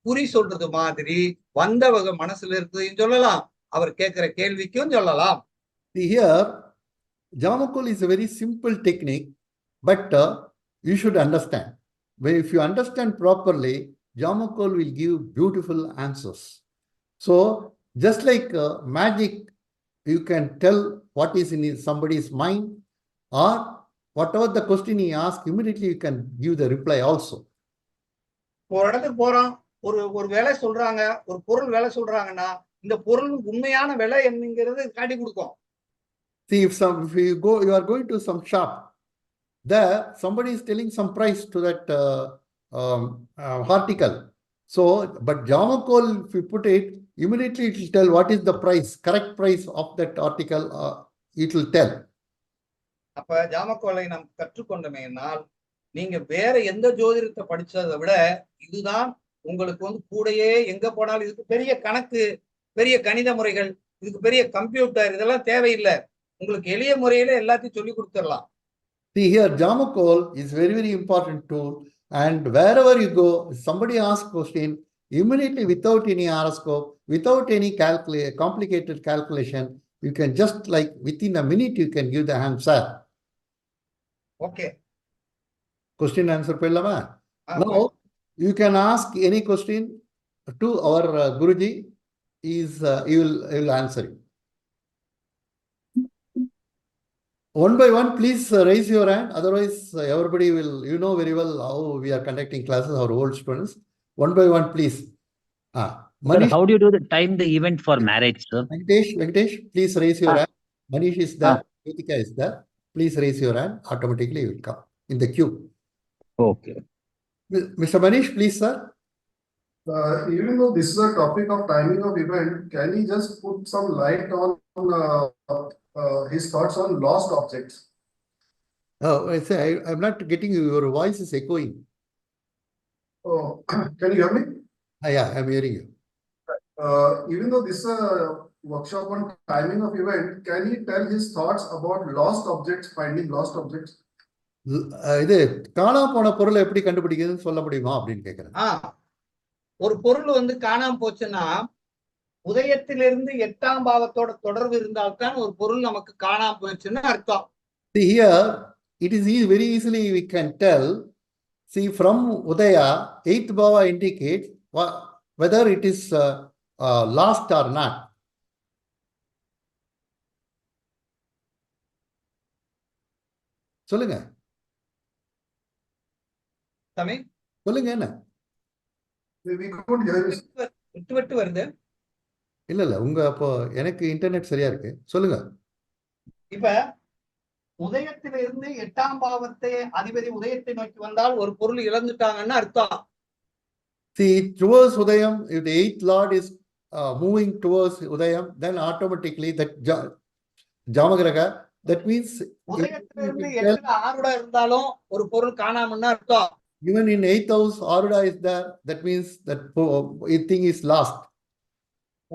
குறி சொல்றது மாதிரி வந்தவங்க மனசுல இருக்குன்னு சொல்லலாம், அவர் கேட்கிற கேள்விக்கும் சொல்லலாம். Here, Jamakol is a very simple technique, but you should understand. If you understand properly, Jamakol will give beautiful answers. So, just like magic, you can tell what is in somebody's mind, or whatever the question he asks, immediately you can give the reply also. ஒரு இடத்துக்கு போறோம், ஒரு வேலை சொல்றாங்க, ஒரு பொருள் வேலை சொல்றாங்கன்னா இந்த பொருள் உண்மையான விலை என்னங்கிறது காட்டி கொடுக்கும். See, if you are going to some shop, there somebody is telling some price to that article. So, but Jamakol, if you put it, immediately it will tell what is the price, correct price of that article. It will tell. அப்ப ஜாமக்கோலை நாம் கற்றுக்கொண்டோமேனால் நீங்க வேற எந்த ஜோதிடத்தை படிச்சதை விட இதுதான் உங்களுக்கு கூடையே எங்க போனாலும். இதுக்கு பெரிய கணக்கு, பெரிய கணித முறைகள், இதுக்கு பெரிய கம்ப்யூட்டர் இதெல்லாம் தேவையில்லை. உங்களுக்கு எளிய முறையில எல்லாத்தையும் சொல்லி கொடுத்துடலாம். See here, Jamakol is very, very important tool. And wherever you go, somebody asks question, immediately without any horoscope, without any complicated calculation, you can just like within a minute you can give the answer. Okay. Question answer pellama. Now you can ask any question to our Guruji. He will answer it. One by one, please raise your hand. Otherwise, everybody will, you know very well how we are conducting classes, our old students. One by one, please. Manish, sir, how do you do the event for marriage, sir? Venkatesh, please raise your hand. Manish is there. Kritika is there. Please raise your hand. Automatically you will come in the queue. Okay. Mr. Manish, please, sir. Even though this is a topic of timing of event, can he just put some light on his thoughts on lost objects? Oh, I say, I'm not getting you. Your voice is echoing. Oh, can you hear me? Yeah, I'm hearing you. Even though this is a workshop on timing of event, can he tell his thoughts about lost objects, finding lost objects? இது காணாம போன பொருளை எப்படி கண்டுபிடிக்கிறதுன்னு சொல்ல முடியுமா அப்படின்னு கேக்குறேன். ஒரு பொருள் வந்து காணாம போச்சுன்னா உதயத்திலிருந்து 8ஆம் பாவத்தோட தொடர்பு இருந்தால்தான் ஒரு பொருள் நமக்கு காணாம போச்சுன்னு அர்த்தம். See here, it is very easily we can tell. See, from Udaya, 8th bhava indicates whether it is lost or not. சொல்லுங்க சாமி சொல்லுங்க என்ன We couldn't hear you. விட்டு விட்டு வருது. இல்ல உங்க அப்போ எனக்கு இன்டர்நெட் சரியா இருக்கு. சொல்லுங்க. இப்ப உதயத்திலிருந்து 8ஆம் பாவத்தை அதிபதி உதயத்தை நோக்கி வந்தால் ஒரு பொருள் இழந்துட்டாங்கன்னு அர்த்தம். See, towards Udayam, if the 8th Lord is moving towards Udayam, then automatically that Jamagraha, that means உதயத்திலிருந்து 8ல ஆருடா இருந்தாலும் ஒரு பொருள் காணாமன்னு அர்த்தம். even in 8th house, Aruda is there, that means that thing is lost.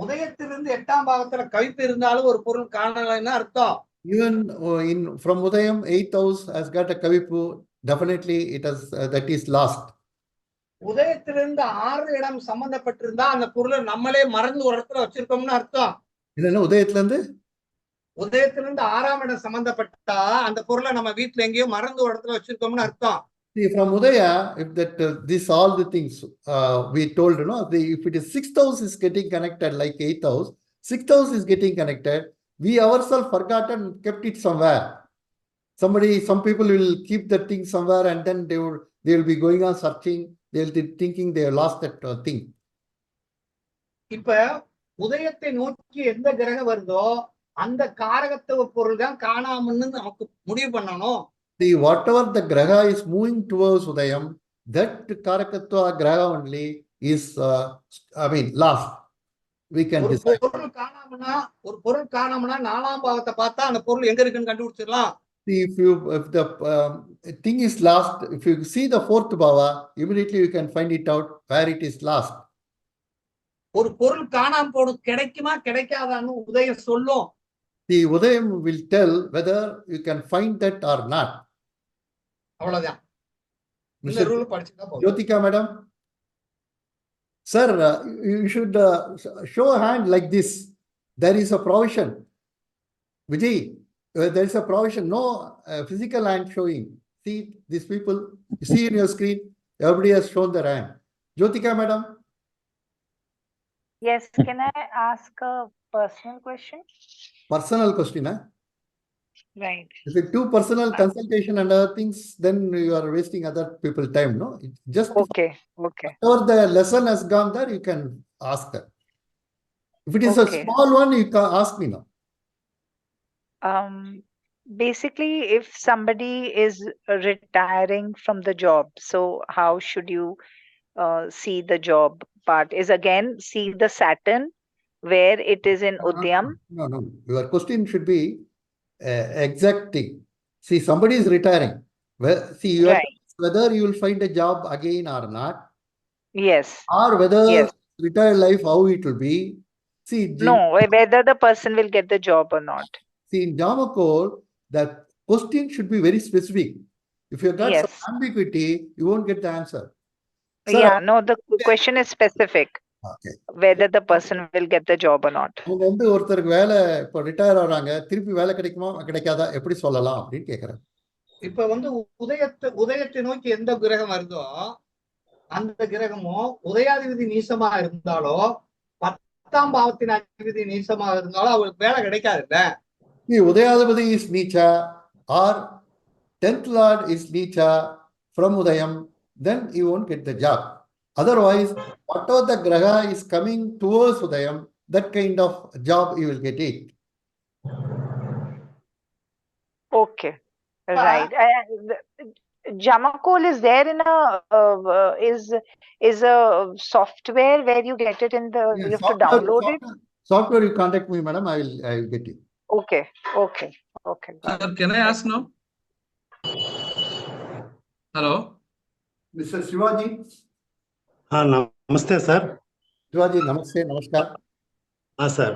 உதயத்திலிருந்து 8ஆம் பாவத்துல கவிப்பு இருந்தாலும் ஒரு பொருள் காணலைன்னு அர்த்தம். Even from Udayam, 8th house has got a Kavipu, definitely it has that is lost. உதயத்திலிருந்து 6 இடம் சம்பந்தப்பட்டிருந்தா அந்த பொருளை நம்மளே மறந்து ஒரு இடத்துல வச்சிருக்கோம்னு அர்த்தம். இல்லைன்னா உதயத்திலிருந்து 6ஆம் இடம் சம்பந்தப்பட்டா அந்த பொருளை நம்ம வீட்டுல எங்கேயோ மறந்து ஒரு இடத்துல வச்சிருக்கோம்னு அர்த்தம். See, from Udaya, if that this all the things we told, if it is 6th house is getting connected like 8th house, 6th house is getting connected, we ourselves forgotten, kept it somewhere. Some people will keep that thing somewhere and then they will be going on searching, they will be thinking they have lost that thing. இப்ப உதயத்தை நோக்கி எந்த கிரகம் வருதோ அந்த காரகத்துவ பொருள் தான் காணாமன்னு நமக்கு முடிவு பண்ணணும். See, whatever the graha is moving towards Udayam, that Karakatva graha only is, lost. We can decide. ஒரு பொருள் காணாமனா 4ஆம் பாவத்தை பார்த்தா அந்த பொருள் எங்க இருக்குன்னு கண்டுபிடிச்சிடலாம். See, if the thing is lost, if you see the 4th bhava, immediately you can find it out where it is lost. ஒரு பொருள் காணாம போடும் கிடைக்குமா கிடைக்காதான்னு உதயம் சொல்லும். The Udayam will tell whether you can find that or not. அவ்வளவுதான். இந்த rule படிச்சுட்டா போதும். Jyotika madam, sir, you should show a hand like this. There is a provision. Vijay, there is a provision. No physical hand showing. See these people. You see in your screen. Everybody has shown their hand. Jyotika madam. Yes, can I ask a personal question? Personal question, huh? Right. If it's too personal consultation and other things, then you are wasting other people's time, no? Just Okay. whatever the lesson has gone there, you can ask her. If it is a Okay. small one, you can ask me now. Basically, if somebody is retiring from the job, so how should you see the job part? Is again see the Saturn where it is in Udyam. No. Your question should be exact thing. See, somebody is retiring. Well, see, you have to ask whether you will find a job again or not. Yes. Or whether Yes. retired life, how it will be. See, No, whether the person will get the job or not. See, in Jamakol, that question should be very specific. If you have got Yes. some ambiguity, you won't get the answer. Sir, Yeah, no, the question is specific. Okay. Whether the person will get the job or not. அவங்க வந்து ஒருத்தருக்கு வேலை இப்போ retire ஆகிறாங்க, திருப்பி வேலை கிடைக்குமா கிடைக்காதா எப்படி சொல்லலாம் அப்படின்னு கேட்குறேன். இப்ப வந்து உதயத்தை நோக்கி எந்த கிரகம் வருதோ அந்த கிரகமும் உதயாதிபதி நீசமா இருந்தாலோ 10ஆம் பாவத்தின் அதிபதி நீசமா இருந்தாலும் அவருக்கு வேலை கிடைக்காதுல்ல. Udayadipati is Neecha or 10th Lord is Neecha from Udayam, then you won't get the job. Otherwise, whatever the Graha is coming towards Udayam, that kind of job you will get it. Okay, right. Jamakol is there in a is a software where you get it in the Yeah, you have to download it. Software you contact me, madam. I will get it. Okay. Sir, can I ask now? Hello. Mr. Shivaji. हाँ नमस्ते sir. Shivaji, namaste, namaskar. हाँ sir.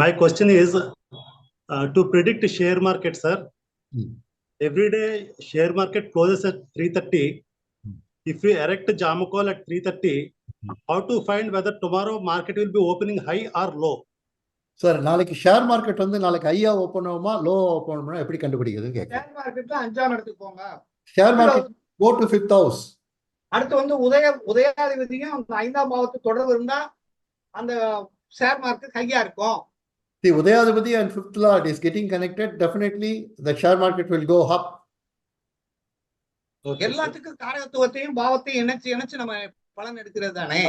My question is to predict share market, sir. Every day share market closes at 3:30. If we erect Jama call at 3:30, how to find whether tomorrow market will be opening high or low? Sir நாளைக்கு share market வந்து நாளைக்கு ஹையா open ஆகுமா low open ஆகுமா எப்படி கண்டுபிடிக்கிறதுன்னு கேட்குறேன். Share மார்க்கெட்ல 5ஆம் இடத்துக்கு போங்க. Share market go to 5th house. அடுத்து வந்து உதயாதிபதியும் அந்த 5ஆம் பாவத்து தொடர்பு இருந்தா அந்த ஷேர் மார்க்கெட் ஹையா இருக்கும். The Udayadipati and 5th lord is getting connected. Definitely the share market will go up. எல்லாத்துக்கும் காரகத்துவத்தையும் பாவத்தையும் இணைச்சு நம்ம பலன் எடுக்கிறது தானே.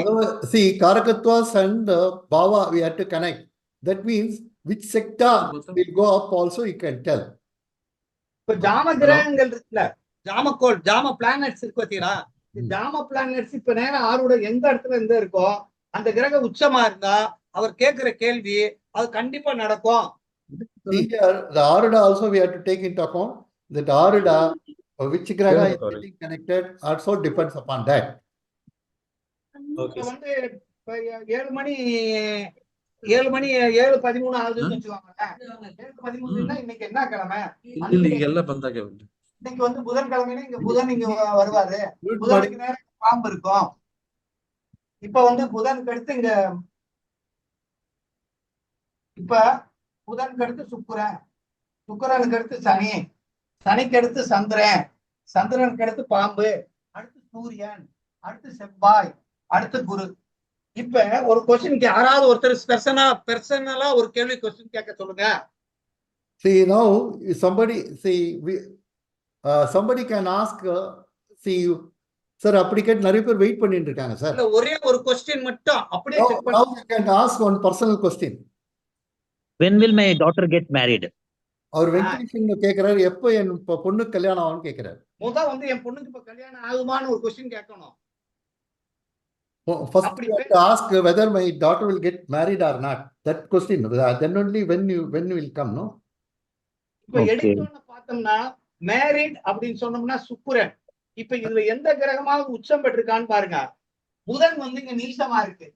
See, Karakatwas and Bhava we have to connect. That means which sector will go up also you can tell. இப்ப ஜாம கிரகங்கள் இருக்குல்ல, ஜாமக்கோள், ஜாம பிளானட்ஸ் இருக்கு பார்த்தீங்களா? ஜாம பிளானட்ஸ் இப்ப நேரம் ஆரோட எந்த இடத்துல எந்த இருக்கோ அந்த கிரக உச்சமா இருந்தா அவர் கேட்கிற கேள்வி அது கண்டிப்பா நடக்கும். Here the Aruda also we have to take into account that Aruda which graha is getting connected also depends upon that. Okay. வந்து 7:13 ஆகுதுன்னு வச்சுக்கோங்களேன். 7:13ன்னா இன்னைக்கு என்ன கிழமை? இன்னைக்கு வந்து புதன்கிழமையில இங்க புதன் இங்க வருவாரு. புதனுக்கு நேரம் பாம்பு இருக்கும். இப்ப வந்து புதனுக்கு அடுத்து இங்க இப்ப புதனுக்கு அடுத்து சுக்கிரன், சுக்கிரனுக்கு அடுத்து சனி, சனிக்கு அடுத்து சந்திரன், சந்திரனுக்கு அடுத்து பாம்பு, அடுத்து சூரியன், அடுத்து செவ்வாய், அடுத்து குரு. இப்ப ஒரு கொஸ்டின் யாராவது ஒருத்தர் பெர்சனலா ஒரு கேள்வி கொஸ்டின் கேட்க சொல்லுங்க. See now somebody can ask see sir அப்படி கேட்டு நிறைய பேர் வெயிட் பண்ணிட்டு இருக்காங்க சார். இல்ல ஒரே ஒரு கொஸ்டின் மட்டும் அப்படியே செக் Now பண்ணி you can ask one personal question. When will my daughter get married? அவர் வெங்கடேஷன் கேக்குறாரு எப்போ என் பொண்ணுக்கு கல்யாணம் ஆகும்னு கேக்குறாரு. வந்து என் பொண்ணுக்கு இப்ப கல்யாணம் ஆகுமான்னு ஒரு கொஸ்டின் கேட்கணும். First you have to ask whether my daughter will get married or not. That question. Then only when will come, no? இப்ப எடுத்தோன்னு பார்த்தோம்னா மேரிட் அப்படின்னு சொன்னோம்னா சுக்கிரன். இப்ப இதுல எந்த கிரகமாவது உச்சம் பெற்றிருக்கான்னு பாருங்க. புதன் வந்து இங்க நீசமா இருக்கு.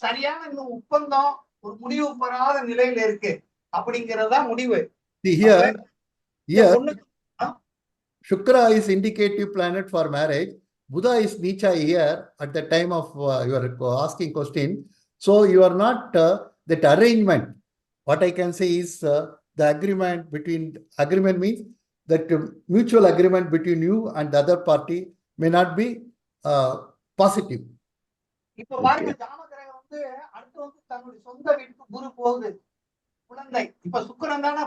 சரியான இந்த ஒப்பந்தம் ஒரு முடிவு பெறாத நிலையில இருக்கு அப்படிங்கறதா முடிவு. Here Shukra is indicative planet for marriage. Buddha is Nicha here at the time of your asking question. So you are not that arrangement. What I can say is the agreement means that mutual agreement between you and the other party may not be positive. இப்ப பாருங்க ஜாம கிரகம் வந்து அடுத்து வந்து தன்னுடைய சொந்த வீட்டுக்கு குரு போகுது. குழந்தை இப்ப சுக்கிரன் தானே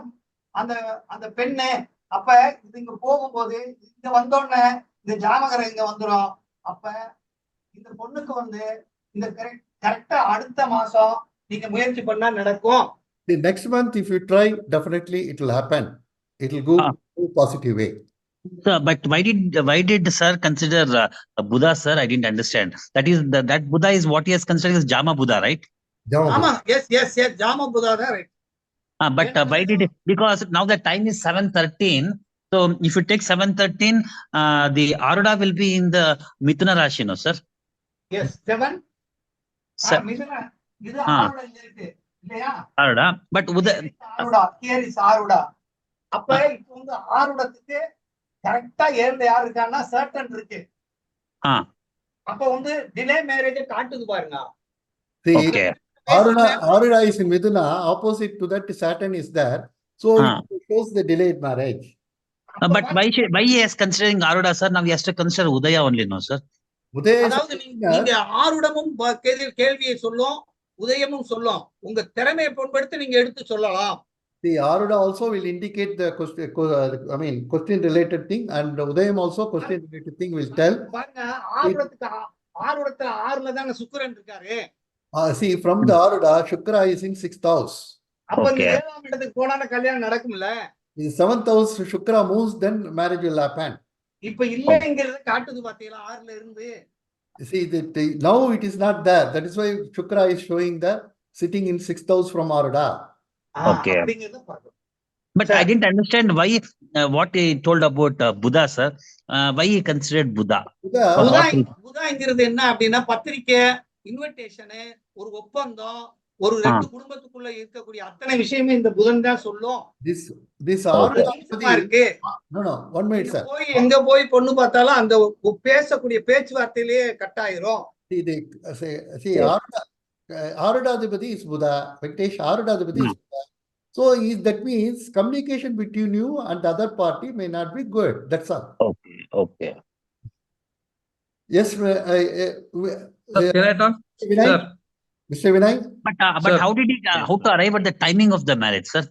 அந்த பெண்ணு. அப்ப இது இங்க போகும்போது இங்க வந்தோடனே இந்த ஜாமகரம் இங்க வந்துடும். அப்ப இந்த பொண்ணுக்கு வந்து இந்த கரெக்டா அடுத்த மாசம் நீங்க முயற்சி பண்ணா நடக்கும். The next month if you try, definitely it will happen. It will go in a positive way. Sir, but why did sir consider Buddha, sir? I didn't understand. That Buddha is what he has considered as Jama Buddha, right? ஆமா, yes, ஜாம புதா தான் right. But why did it? Because now the time is 7:13. So if you take 7:13, the Aruda will be in the Mithuna Rashi, no, sir? Yes, 7. மிதுன இது ஆருடா இங்க இருக்கு இல்லையா? Aruda, but ஆருடா here is ஆருடா. அப்ப இப்போ வந்து ஆருடத்துக்கு கரெக்டா ஏர்ல யார் இருக்கான்னா சர்டன் இருக்கு. அப்ப வந்து டிலே மேரேஜ் காட்டுது பாருங்க. Okay. Aruda is in Miduna, opposite to that Saturn is there. So it shows the delayed marriage. But why he is considering Aruda, sir? Now he has to consider Udaya only, no, sir? அதாவது நீங்க ஆருடமும் கேள்வியை சொல்லும், உதயமும் சொல்லும். உங்க திறமையை பயன்படுத்தி நீங்க எடுத்து சொல்லலாம். The Aruda also will indicate the question related thing, and Udayam also question related thing will tell. பாருங்க ஆருடத்துல 6ல தான சுக்கிரன் இருக்காரு. See, from the Aruda, Shukra is in 6th house. அப்ப இந்த 7ஆம் இடத்துக்கு போனான கல்யாணம் நடக்கும்ல. In 7th house, Shukra moves, then marriage will happen. இப்ப இல்லைங்கிறத காட்டுது பாத்தீங்களா 6ல இருந்து. See, now it is not there. That is why Shukra is showing the sitting in 6th house from Aruda. Okay. அப்படிங்கறத பாருங்க. But I Sir. didn't understand why, what he told about Buddha, sir. Why he considered Buddha? Buddha, For புதா what reason? புதாங்கிறது என்ன அப்படின்னா பத்திரிக்கை, invitation, ஒரு ஒப்பந்தம், ஒரு ரெண்டு குடும்பத்துக்குள்ள இருக்கக்கூடிய அத்தனை விஷயமே இந்த புதன் தான் சொல்லும். this Okay. சும்மா இருக்கு. no, 1 minute, நீங்க sir. போய் எங்க போய் பொண்ணு பார்த்தாலும் அந்த பேசக்கூடிய பேச்சுவார்த்தையிலேயே கட் ஆயிரும். See, Arudadhipati is Buddha, Venkatesh Arudadhipati is Buddha. So that means communication between you and the other party may not be good. That's all. Okay. Yes, Can I talk? Vinay? Sir. Mr. Vinay, But Sir. how did he, how to arrive at the timing of the marriage, sir?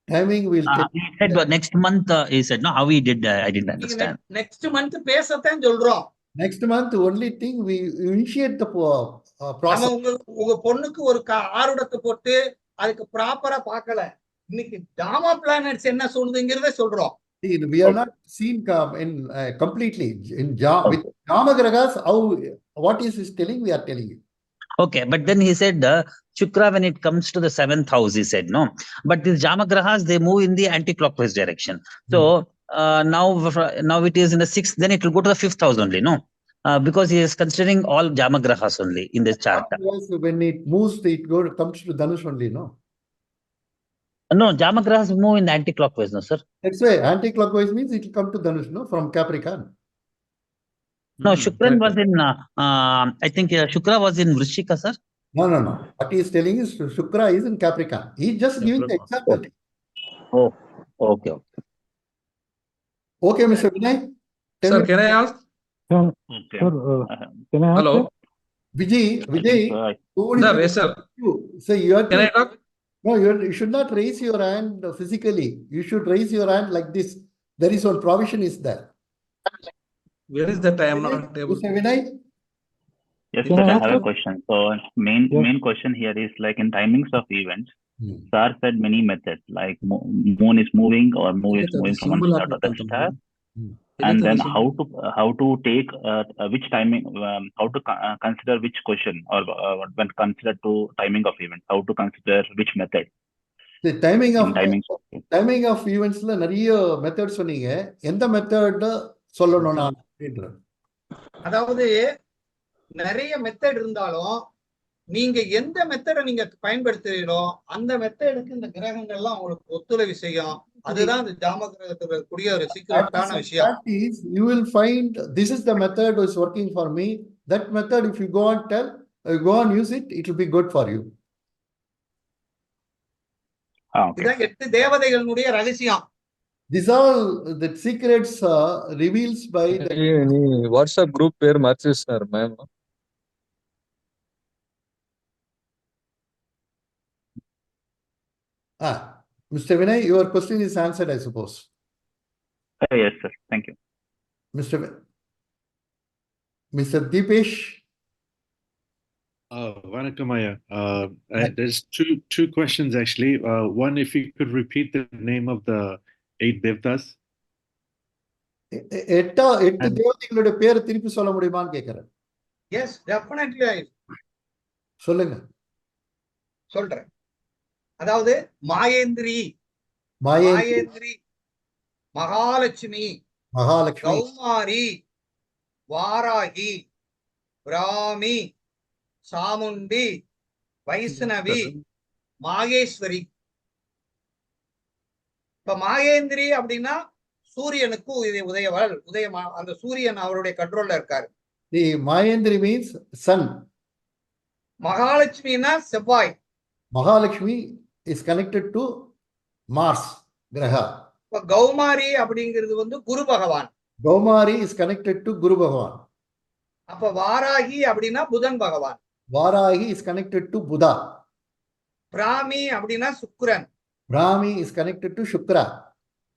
timing will take. He said next month, he said, no, how he did, I didn't understand. Next month பேசத்தான் சொல்றோம். Next month, only thing we initiate the நம்ம process. உங்க பொண்ணுக்கு ஒரு ஆருடத்தை போட்டு அதுக்கு ப்ராப்பரா பார்க்கல. இன்னைக்கு டாமா பிளானட்ஸ் என்ன சொல்லுதுங்கிறத சொல்றோம். See, we are not seen in completely in with Jamagragas. How what is telling? We are telling you. Okay, but then he said, Shukra, when it comes to the 7th house, he said, no. But these Jamagrahas, they move in the anti-clockwise direction. So now it is in the 6th, then it will go to the 5th house only, no? Because he is considering all Jamagrahas only in this chart. Otherwise, when it moves, comes to Dhanush only, no? No, Jamagrahas move in the anti-clockwise, no, sir? That's why anti-clockwise means it will come to Dhanush, no? From Capricorn. No, Shukran was in, I think Shukra was in Vrishika, sir. No. What he is telling is Shukra is in Capricorn. He is just giving the example. Oh, okay. Okay, Mr. Vinay. Tell Sir, me- can I ask? Okay. Can I ask? Hello. Vijay, Sir, yes, sir. So you are Can I talk? No, you should not raise your hand physically. You should raise your hand like this. There is one provision is there. Where is that? I am not able. Mr. Vinay? Yes, Can sir, I I ask have a you? question. So main question here is like in timings of events, Sir said many methods like moon is moving or moon is moving from one star to the star. And then how to take which timing, how to consider which question or when considered to timing of events, how to consider which method The timing in of timings. timing of events la நிறைய method சொன்னீங்க. எந்த method சொல்லணும் நான் அப்படின்ற. அதாவது நிறைய method இருந்தாலும் நீங்க எந்த மெத்தடை நீங்க பயன்படுத்துறீங்களோ அந்த மெத்தடுக்கு இந்த கிரகங்கள்லாம் உங்களுக்கு ஒத்துழைப்பு செய்யும். அதுதான் இந்த ஜாம கிரகத்துல கூடிய ஒரு சீக்கிரட்டான விஷயம். That is, you will find this is the method which is working for me. That method, if you go and go and use it, it will be good for you. Okay. இதான் 8 தேவதைகளுடைய ரகசியம். These all the secrets reveals by the నీ WhatsApp group పేరు మార్చేస్తున్నారు ma'am. Mr. Vinay, your question is answered, I suppose. Yes, sir. Thank you. Mr. Deepesh. Vanakkam, there's two questions actually. One, if you could repeat the name of the 8 devtas. எட்டு தேவதைகளுடைய பேரை திருப்பி சொல்ல முடியுமான்னு கேக்குறேன். S, definitely சொல்லுங்க. சொல்றேன். அதாவது மாயேந்திரி, மகாலட்சுமி, கௌமாரி, வாராகி, பிராமி, சாமுண்டி, வைஷ்ணவி, மாகேஸ்வரி. இப்ப மாகேந்திரி அப்படின்னா சூரியனுக்கு உதயமா அந்த சூரியன் அவருடைய கண்ட்ரோல்ல இருக்காரு. The Mahendri means sun. மகாலட்சுமினா செவ்வாய். Mahalakshmi is connected to Mars Graha. இப்ப கௌமாரி அப்படிங்கிறது வந்து குரு பகவான். Gaumari is connected to Guru Bhagavan. அப்ப வாராகி அப்படின்னா புதன் பகவான். Varahi is connected to Buddha. Brahmi அப்படின்னா சுக்கிரன். Brahmi is connected to Shukra.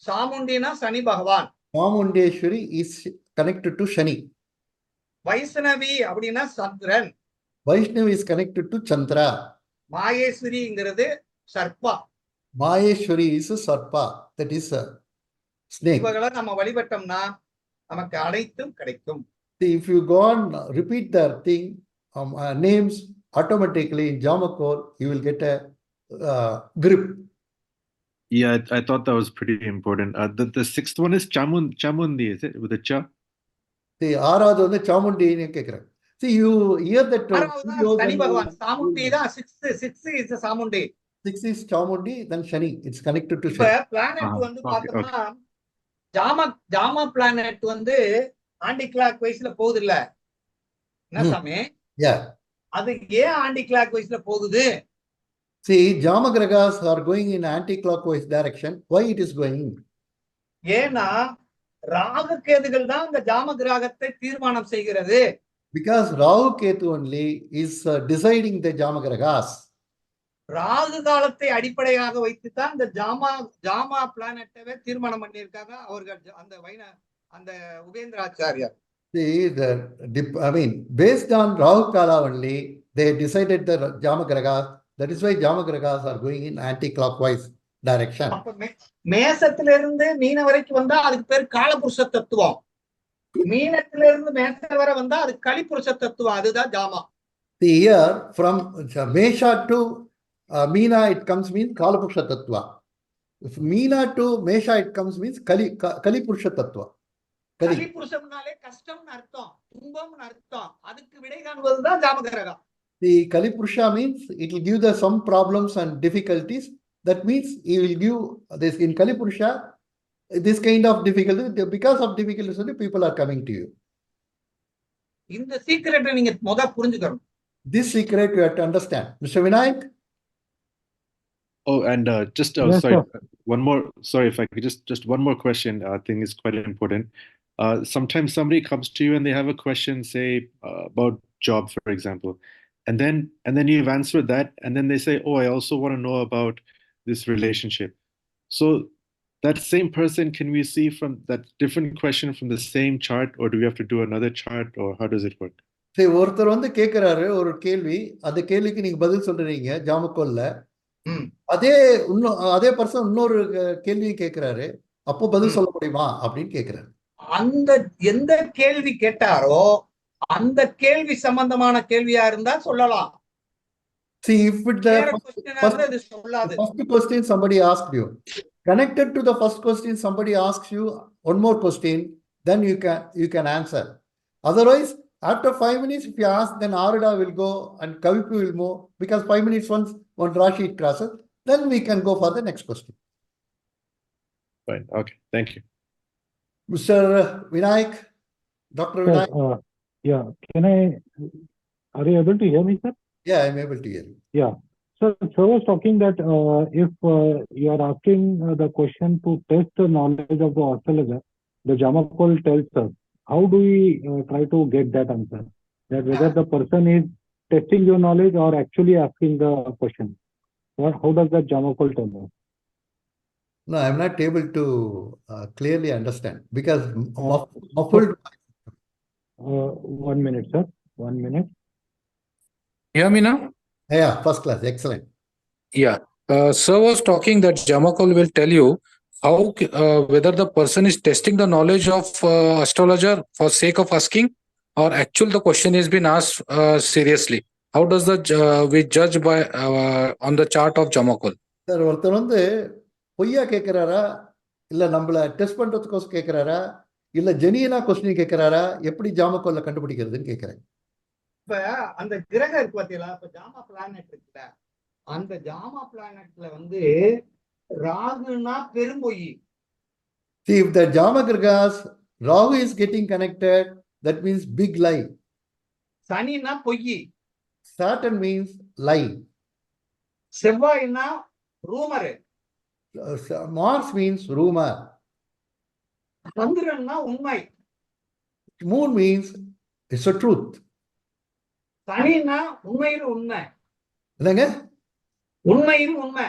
சாமுண்டினா சனி பகவான். Chamundeshwari is connected to Shani. Vaishnavi அப்படின்னா சந்திரன். Vaishnavi is connected to Chandra. மாகேஸ்வரிங்கிறது சர்ப்பா. Maheshwari is a Sarpa, that is a snake. இவங்களை நம்ம வழிபட்டோம்னா நமக்கு அனைத்தும் கிடைக்கும். If you go on repeat their thing, names automatically in Jamakor, you will get a grip. Yeah, I thought that was pretty important. The sixth one is Chamundi, is it? With a cha? See, ஆறாவது வந்து சாமுண்டின்னு கேக்குறேன். See, you hear that ஆறாவது சனி பகவான் சாமுண்டி தான் 6 is the Chamundi. 6 is Chamundi, then Shani. It's connected to இப்ப Shani. Planet வந்து பார்த்தோம்னா ஜாமா பிளானட் வந்து ஆன்டி கிளாக் வைஸ்ல போகுது இல்ல என்ன சாமி? Yeah. அது ஏன் ஆன்டி கிளாக் வைஸ்ல போகுது? See, Jama Gragas are going in anti-clockwise direction. Why it is going? ஏன்னா ராகு கேதுகள் தான் இந்த ஜாம கிரகத்தை தீர்மானம் செய்கிறது. Because Rahu Ketu only is deciding the Jama Gragas. Rahu காலத்தை அடிப்படையாக வைத்து தான் இந்த ஜாமா பிளானட்டவே தீர்மானம் பண்ணியிருக்காங்க அவர்கள் அந்த உபேந்திராச்சாரியார். See, based on Rahu Kala only, they decided the Jama Gragas. That is why Jama Gragas are going in anti-clockwise direction. மேசத்திலிருந்து மீன வரைக்கும் வந்தா அதுக்கு பேர் காலபுருஷ தத்துவம். மீனத்திலிருந்து மேச வரை வந்தா அது கலிபுருஷ தத்துவம். அதுதான் ஜாமா. The year from Mesha to Meena it comes means Kalapurusha Tattva. If Meena to Mesha it comes means Kalipurusha Tattva. கலிபுருஷம்னாலே கஷ்டம்னு அர்த்தம், துன்பம்னு அர்த்தம். அதுக்கு விடை காண்பதுதான் ஜாம கிரகம். The Kalipurusha means it will give some problems and difficulties. That means he will give this in Kalipurusha, this kind of difficulty. Because of difficulties, people are coming to you. இந்த சீக்ரெட்டை நீங்க புரிஞ்சுக்கணும். This secret you have to understand. Mr. Vinayak? Oh, and just Yes, sorry, sir. one more. Sorry, if I could just one more question. I think is quite important. Sometimes somebody comes to you and they have a question, say about job, for example, and then you've answered that, and then they say, "Oh, I also want to know about this relationship." So that same person, can we see from that different question from the same chart, or do we have to do another chart, or how does it work? சரி, ஒருத்தர் வந்து கேட்கிறாரு ஒரு கேள்வி, அந்த கேள்விக்கு நீங்க பதில் சொல்றீங்க ஜாமக்கோல்ல. அதே பர்சன் இன்னொரு கேள்வியும் கேட்கிறாரு, அப்போ பதில் சொல்ல முடியுமா அப்படின்னு கேட்கிறாரு. அந்த எந்த கேள்வி கேட்டாரோ அந்த கேள்வி சம்பந்தமான கேள்வியா இருந்தா சொல்லலாம். See, if it the first question somebody asked you, connected to the first question somebody asks you one more question, then you can answer. Otherwise, after 5 minutes, if you ask, then Arada will go and Kavipu will move, because 5 minutes once one Rashi crosses, then we can go for the next question. Fine. Okay. Thank you. Mr. Vinayak, Dr. Vinayak. Yeah. Are you able to hear me, sir? Yeah, I'm able to hear you. Yeah. So I was talking that if you are asking the question to test the knowledge of the astrologer, the Jamakol tells us, how do we try to get that answer? That whether the person is testing your knowledge or actually asking the question. How does that Jamakol tell us? No, I'm not able to clearly understand because muffled. 1 minute, sir. 1 minute. Hear me now? Yeah, first class. Excellent. Yeah. Sir was talking that Jamakol will tell you how whether the person is testing the knowledge of astrologer for sake of asking, or actually the question has been asked seriously. How does we judge by on the chart of Jamakol? Sir, ஒருத்தர் வந்து பொய்யா கேட்கிறாரா இல்ல நம்மள test பண்றதுக்கோசம் கேட்கிறாரா இல்ல ஜெனியனா question கேட்கிறாரா, எப்படி ஜாமக்கோல்ல கண்டுபிடிக்கிறதுன்னு கேட்கிறேன். இப்ப அந்த கிரகம் இருக்கு பாத்தீங்களா, இப்ப ஜாமா பிளானட் இருக்குல்ல, அந்த ஜாமா பிளானட்ல வந்து ராகுனா பெரும்பொய். See, if the Jama Gragas, Rahu is getting connected, that means big lie. சனினா பொய். Saturn means lie. செவ்வாய்னா ரூமர். Mars means rumor. சந்திரன்னா உண்மை. Moon means it's a truth. சனினா உண்மையில் உண்மை. என்னங்க? உண்மையில் உண்மை.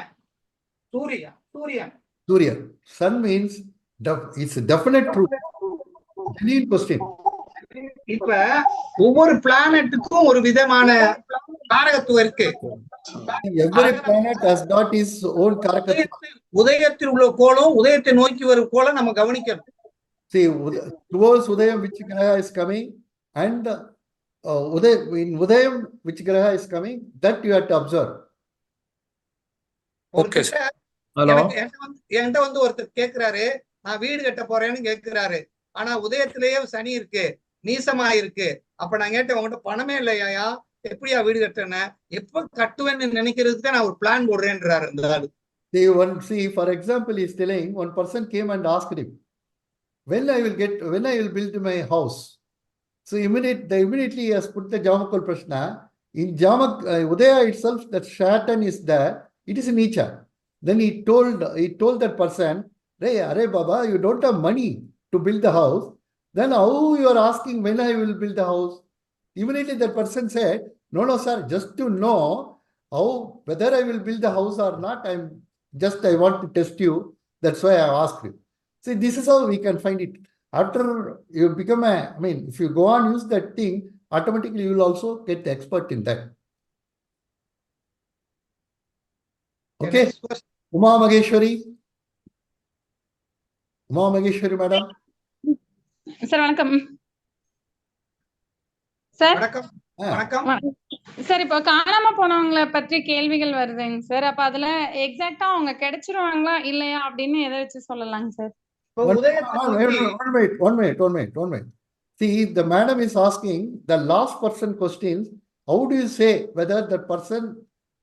சூரியன். Sun means it's a definite truth. Genuine question. இப்ப ஒவ்வொரு பிளானட்டுக்கும் ஒரு விதமான காரகத்துவம் இருக்கு. Every planet has got its own character. உதயத்தில் உள்ள கோலம், உதயத்தை நோக்கி வரும் கோலம் நம்ம கவனிக்கணும். See, towards Udayam which graha is coming, and in Udayam which graha is coming, that you have to observe. Okay, sir. Hello. என்கிட்ட வந்து ஒருத்தர் கேக்குறாரு, நான் வீடு கட்ட போறேன்னு கேக்குறாரு. ஆனா உதயத்திலேயே சனி இருக்கு, நீசமா இருக்கு. அப்ப நான் கேட்டேன், உங்ககிட்ட பணமே இல்லையா, எப்படியா வீடு கட்டுறேன்னு? எப்ப கட்டுவேன்னு நினைக்கிறதுக்கு தான் நான் ஒரு பிளான் போடுறேன்றாரு அந்த ஆளு. See, for example, he's telling one person came and asked him, when I will build my house. So immediately he has put the Jamakol Prashna. In Udaya itself, that Saturn is there, it is Nicha. Then he told that person, hey, Arey Baba, you don't have money to build the house. Then how you are asking when I will build the house? Immediately that person said, no, sir, just to know how, whether I will build the house or not, I want to test you. That's why I asked you. See, this is how we can find it. After you become if you go on use that thing, automatically you will also get the expert in that. Okay. Uma Maheshwari, madam. Sir, வணக்கம். Sir வணக்கம். Sir, இப்போ காணாம போனவங்கள பற்றி கேள்விகள் வருதுங்க sir. அப்ப அதுல எக்ஸாக்ட்டா அவங்க கிடைச்சிருவாங்களா இல்லையா அப்படின்னு எதை வச்சு சொல்லலாங்க sir? One minute. See, the madam is asking the last person questions. How do you say whether that person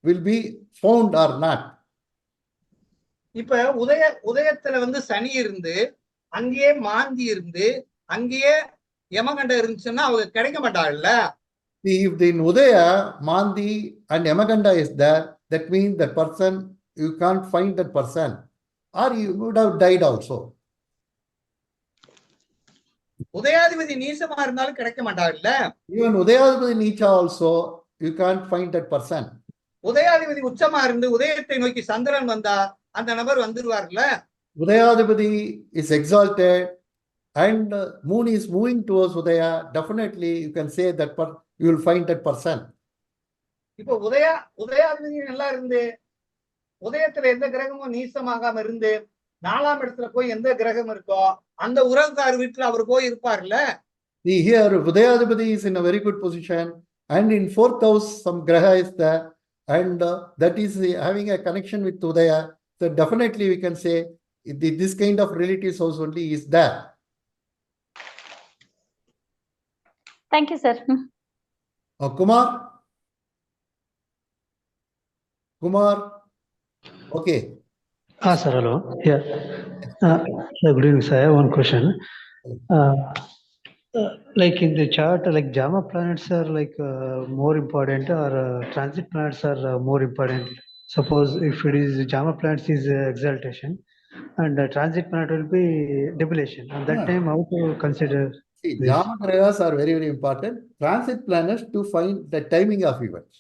will be found or not? இப்ப உதயத்துல வந்து சனி இருந்து, அங்கேயே மாந்தி இருந்து, அங்கேயே யமகண்ட இருந்துச்சுன்னா அவங்க கிடைக்க மாட்டாங்கல்ல. See, if in Udaya, Mandi and Yamaganda is there, that means that person, you can't find that person, or you would have died also. உதயாதிபதி நீசமா இருந்தாலும் கிடைக்க மாட்டாங்கல்ல. Even Udayadipati Neecha also, you can't find that person. உதயாதிபதி உச்சமா இருந்து உதயத்தை நோக்கி சந்திரன் வந்தா அந்த நபர் வந்துருவார்ல. Udayadipati is exalted and moon is moving towards Udaya, definitely you can say that you will find that person. இப்ப உதயாதிபதி நல்லா இருந்து, உதயத்துல எந்த கிரகமும் நீசமாகாம இருந்து, 4ஆம் இடத்துல போய் எந்த கிரகம் இருக்கோ அந்த உறவுக்கார வீட்டுல அவர் போய் இருப்பார்ல. See, here Udayadipati is in a very good position, and in 4th house some graha is there, and that is having a connection with Udaya. So definitely we can say this kind of relatives house only is there. Thank you, sir. Kumar? Okay. Sir, hello. Yeah. Good evening, sir. I have one question. Like in the chart, like Jama planets are like more important, or transit planets are more important. Suppose if it is Jama planets is exaltation, and transit planet will be debilation. At that time, how to consider? See, Jama grahas are very, very important. Transit planets to find the timing of events.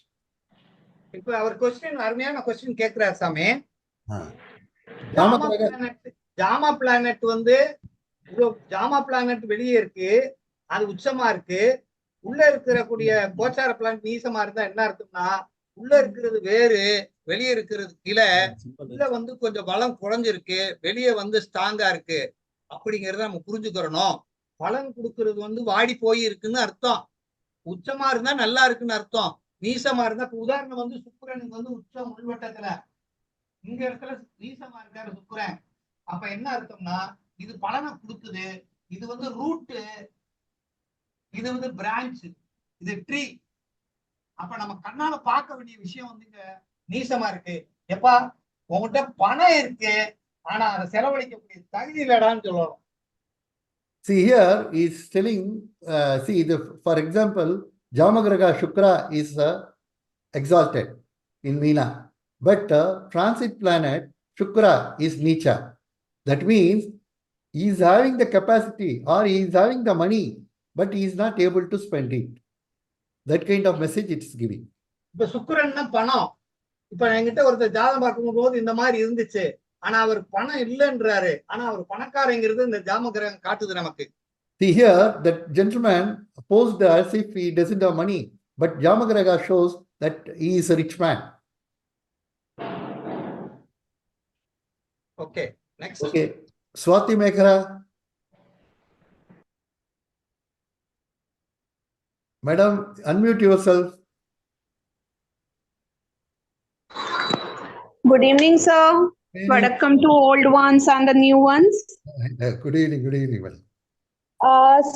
இப்ப அவர் question அருமையான question கேட்கிறார் சாமி. ஜாமா planet வந்து ஜாமா planet வெளியே இருக்கு, அது உச்சமா இருக்கு. உள்ள இருக்கக்கூடிய கோச்சார பிளானட் நீசமா இருந்தா என்ன அர்த்தம்னா, உள்ள இருக்கிறது வேறு, வெளியே இருக்கிறது கீழே. உள்ள வந்து கொஞ்சம் பலம் குறைஞ்சிருக்கு, வெளியே வந்து ஸ்ட்ராங்கா இருக்கு. அப்படிங்கறத நம்ம புரிஞ்சுக்கிறணும். பலன் கொடுக்கறது வந்து வாடி போய் இருக்குன்னு அர்த்தம். உச்சமா இருந்தா நல்லா இருக்குன்னு அர்த்தம். நீசமா இருந்தா, உதாரணம் வந்து சுக்கிரனுக்கு வந்து உச்சம் உள்வட்டத்துல, இங்க இடத்துல நீசமா இருக்காரு சுக்கிரன். அப்ப என்ன அர்த்தம்னா, இது பலனை கொடுக்குது, இது வந்து ரூட்டு, இது வந்து பிரான்ச், இது ட்ரீ. அப்ப நம்ம கண்ணால பார்க்க வேண்டிய விஷயம் வந்து இங்க நீசமா இருக்கு. எப்பா உங்ககிட்ட பணம் இருக்கு, ஆனா அதை செலவழிக்கக்கூடிய தகுதி இல்லடான்னு சொல்லணும். See, here he is telling, for example, Jamagraha Shukra is exalted in Meena, but transit planet Shukra is Neecha. That means he is having the capacity or he is having the money, but he is not able to spend it. That kind of message it is giving. இப்ப சுக்கிரன்னா பணம். இப்ப என்கிட்ட ஒருத்தர் ஜாதகம் பார்க்கும் போது இந்த மாதிரி இருந்துச்சு, ஆனா அவர் பணம் இல்லைன்றாரு. ஆனா அவர் பணக்காரங்கிறது இந்த ஜாம கிரகம் காட்டுது நமக்கு. See here, that gentleman posed as if he doesn't have money, but Jamagraha shows that he is a rich man. Okay, next. Okay, Swati Meghra. Madam, unmute yourself. Good evening, sir. Vadakkam to old ones and the new ones. Good evening, madam.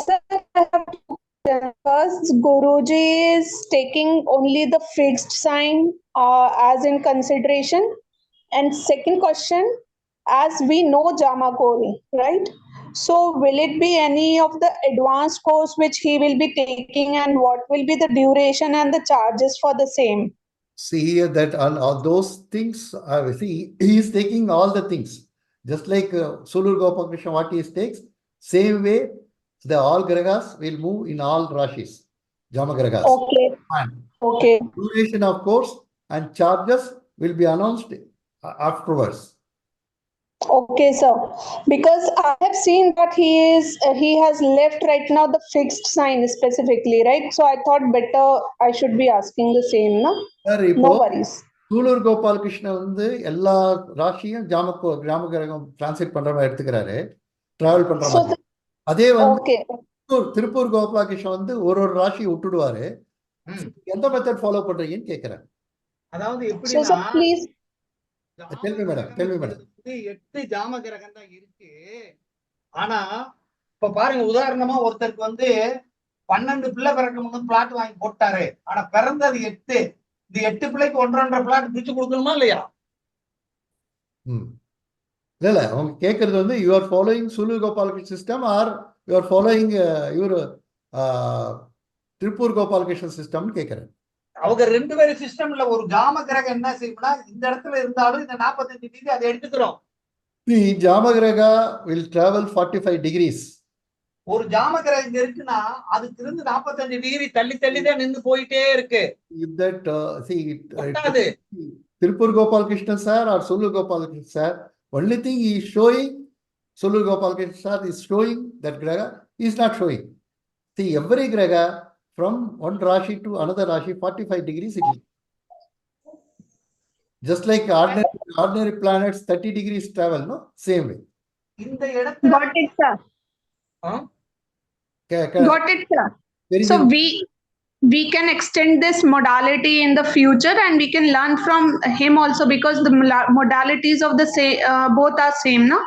Sir, I have two questions. First, Guruji is taking only the fixed sign as in consideration. And second question, as we know Jamakoli, right? So will it be any of the advanced course which he will be taking, and what will be the duration and the charges for the same? See here that all those things, see, he is taking all the things. Just like Sulur Gopalakrishna, what he takes, same way, the all Gragas will move in all Rashis, Jamagragas. Okay. And Okay. duration of course and charges will be announced afterwards. Okay, sir. Because I have seen that he has left right now the fixed sign specifically, right? So I thought better I should be asking the same, no? No worries. Sulur Gopalakrishna வந்து எல்லா ராசியும் ஜாமகிரகம் translate பண்ற மாதிரி எடுத்துக்கிறாரு, travel பண்ற மாதிரி. அதே வந்து திருப்பூர் கோபாலகிருஷ்ணன் வந்து ஒரு ராசி விட்டுடுவாரு. எந்த மெத்தட் ஃபாலோ பண்றீங்கன்னு கேக்குறேன். அதாவது எப்படின்னா மேடம் 8 ஜாம கிரகம் தான் இருக்கு. ஆனா இப்ப பாருங்க, உதாரணமா ஒருத்தருக்கு வந்து 12 பிள்ளை பிறக்கணும்னு பிளாட் வாங்கி போட்டாரு. ஆனா பிறந்தது 8. இந்த 8 பிள்ளைக்கு 1.5 பிளாட் பிரிச்சு கொடுக்கணுமா இல்லையா? இல்ல அவங்க கேக்குறது வந்து யூ ஆர் ஃபாலோயிங் சுலு Gopalakrishna system are you are following your Tiruppur Gopalakrishna system கேக்குறேன். அவங்க 2 பேரும் சிஸ்டம்ல ஒரு ஜாம கிரகம் என்ன செய்யும்னா, இந்த இடத்துல இருந்தாலும் இந்த 45 டிகிரி அதை எடுத்துக்கிறோம். The Jamagraga will travel 45 degrees. ஒரு ஜாம கிரகம் இங்க இருக்குன்னா அதுக்கு இருந்து 45 டிகிரி தள்ளி தள்ளி தான் நின்னு போயிட்டே இருக்கு. If that Tirupur Gopalakrishna sir or Sulu Gopalakrishna sir, only thing he is showing, Sulu Gopalakrishna sir is showing that graga, he is not showing. See, every graga from one Rashi to another Rashi 45 degrees it is. Just like ordinary planets 30 degrees travel, no? Same way. இந்த இடத்துல Got it, sir. Got it, sir. So we can extend this modality in the future, and we can learn from him also, because the modalities of the both are same, no?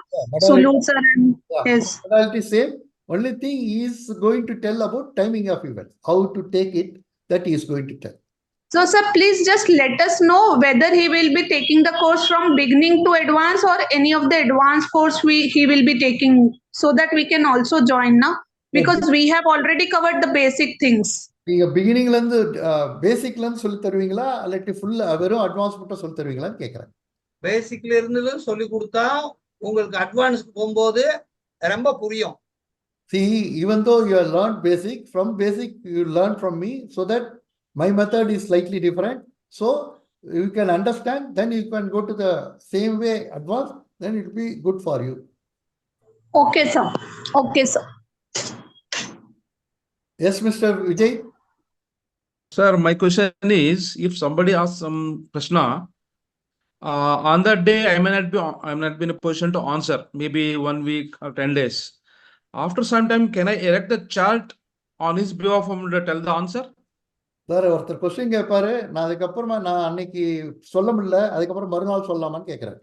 Sulu sir and his modality same. Only thing he is going to tell about timing of events, how to take it, that he is going to tell. So, sir, please just let us know whether he will be taking the course from beginning to advance, or any of the advanced course he will be taking, so that we can also join now, because we have already covered the basic things. நீங்க beginningல இருந்து பேசிக்ல இருந்து சொல்லி தருவீங்களா அல்லது full வெறும் advance மட்டும் சொல்லி தருவீங்களான்னு கேக்குறேன். பேசிக்ல இருந்து சொல்லி கொடுத்தா உங்களுக்கு அட்வான்ஸ்க்கு போகும்போது ரொம்ப புரியும். See, even though you have learned basic, from basic you learn from me, so that my method is slightly different. So you can understand, then you can go to the same way advanced, then it will be good for you. Okay, sir. Okay, sir. Yes, Mr. Vijay. Sir, my question is, if somebody asks some Prashna, on that day I may not be in a position to answer, maybe 1 week or 10 days. After some time, can I erect the chart on his behalf for him to tell the answer? Sir ஒருத்தர் question கேட்பாரு, நான் அதுக்கப்புறமா நான் அன்னைக்கு சொல்ல முடியல, அதுக்கப்புறம் மறுநாள் சொல்லலாமான்னு கேட்கிறேன்.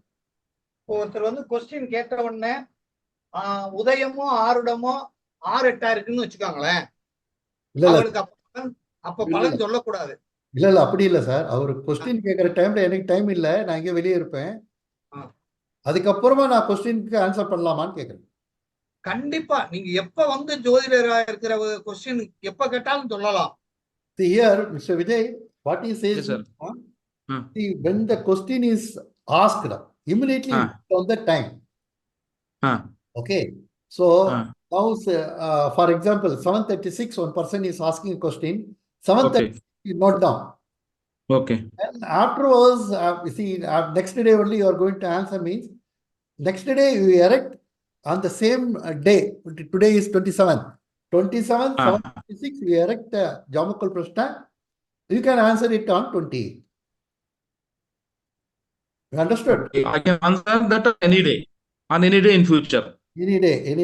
ஒருத்தர் வந்து கொஸ்டின் கேட்ட உடனே உதயமோ ஆருடமோ 6-8 இருக்குன்னு வச்சுக்காங்களேன், அப்ப பலன் சொல்லக்கூடாது. இல்ல அப்படி இல்ல சார், அவரு கொஸ்டின் கேட்கிற டைம்ல எனக்கு டைம் இல்ல, நான் இங்க வெளியே இருப்பேன், அதுக்கப்புறமா நான் கொஸ்டினுக்கு ஆன்சர் பண்ணலாமான்னு கேட்கிறேன். கண்டிப்பா நீங்க எப்ப வந்து ஜோதிடரா இருக்கிற கொஸ்டின் எப்ப கேட்டாலும் சொல்லலாம். See here, Mr. Vijay, what he says, yes, sir. See, when the question is asked, immediately on the time. Okay, so now, for example, 7:36, one person is asking a question. 7:30, you note down. Okay. And afterwards, see, next day only you are going to answer means next day you erect on the same day. Today is 27th. 27th, 7:36, you erect Jamakul Prashna. You can answer it on 28. You understood? I can answer that on any day in future. Any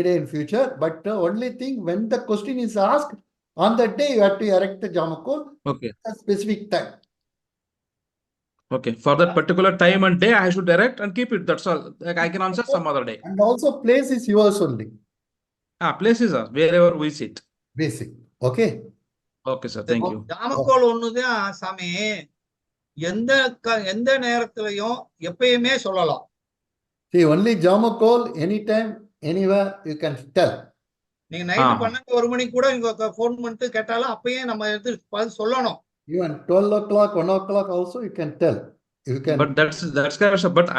day in future. But the only thing, when the question is asked, on that day you have to erect the Jamakul at a specific time. Okay, for that particular time and day, I should direct and keep it. That's all. Like I can answer some other day. And also place is yours only, Places are wherever we sit. basic. Okay. Okay, sir. Thank you. ஜாமக்கோல் ஒண்ணுதான் சாமி, எந்த நேரத்திலையும் எப்பயுமே சொல்லலாம். See, only Jama call anytime, anywhere you can tell. நீங்க night 12 மணிக்கு கூட இங்க போன் பண்ணிட்டு கேட்டாலும் அப்பயே நம்ம எடுத்து பதில் சொல்லணும். Even 12 o'clock, 1 o'clock also you can tell. You can. But that's correct, sir. But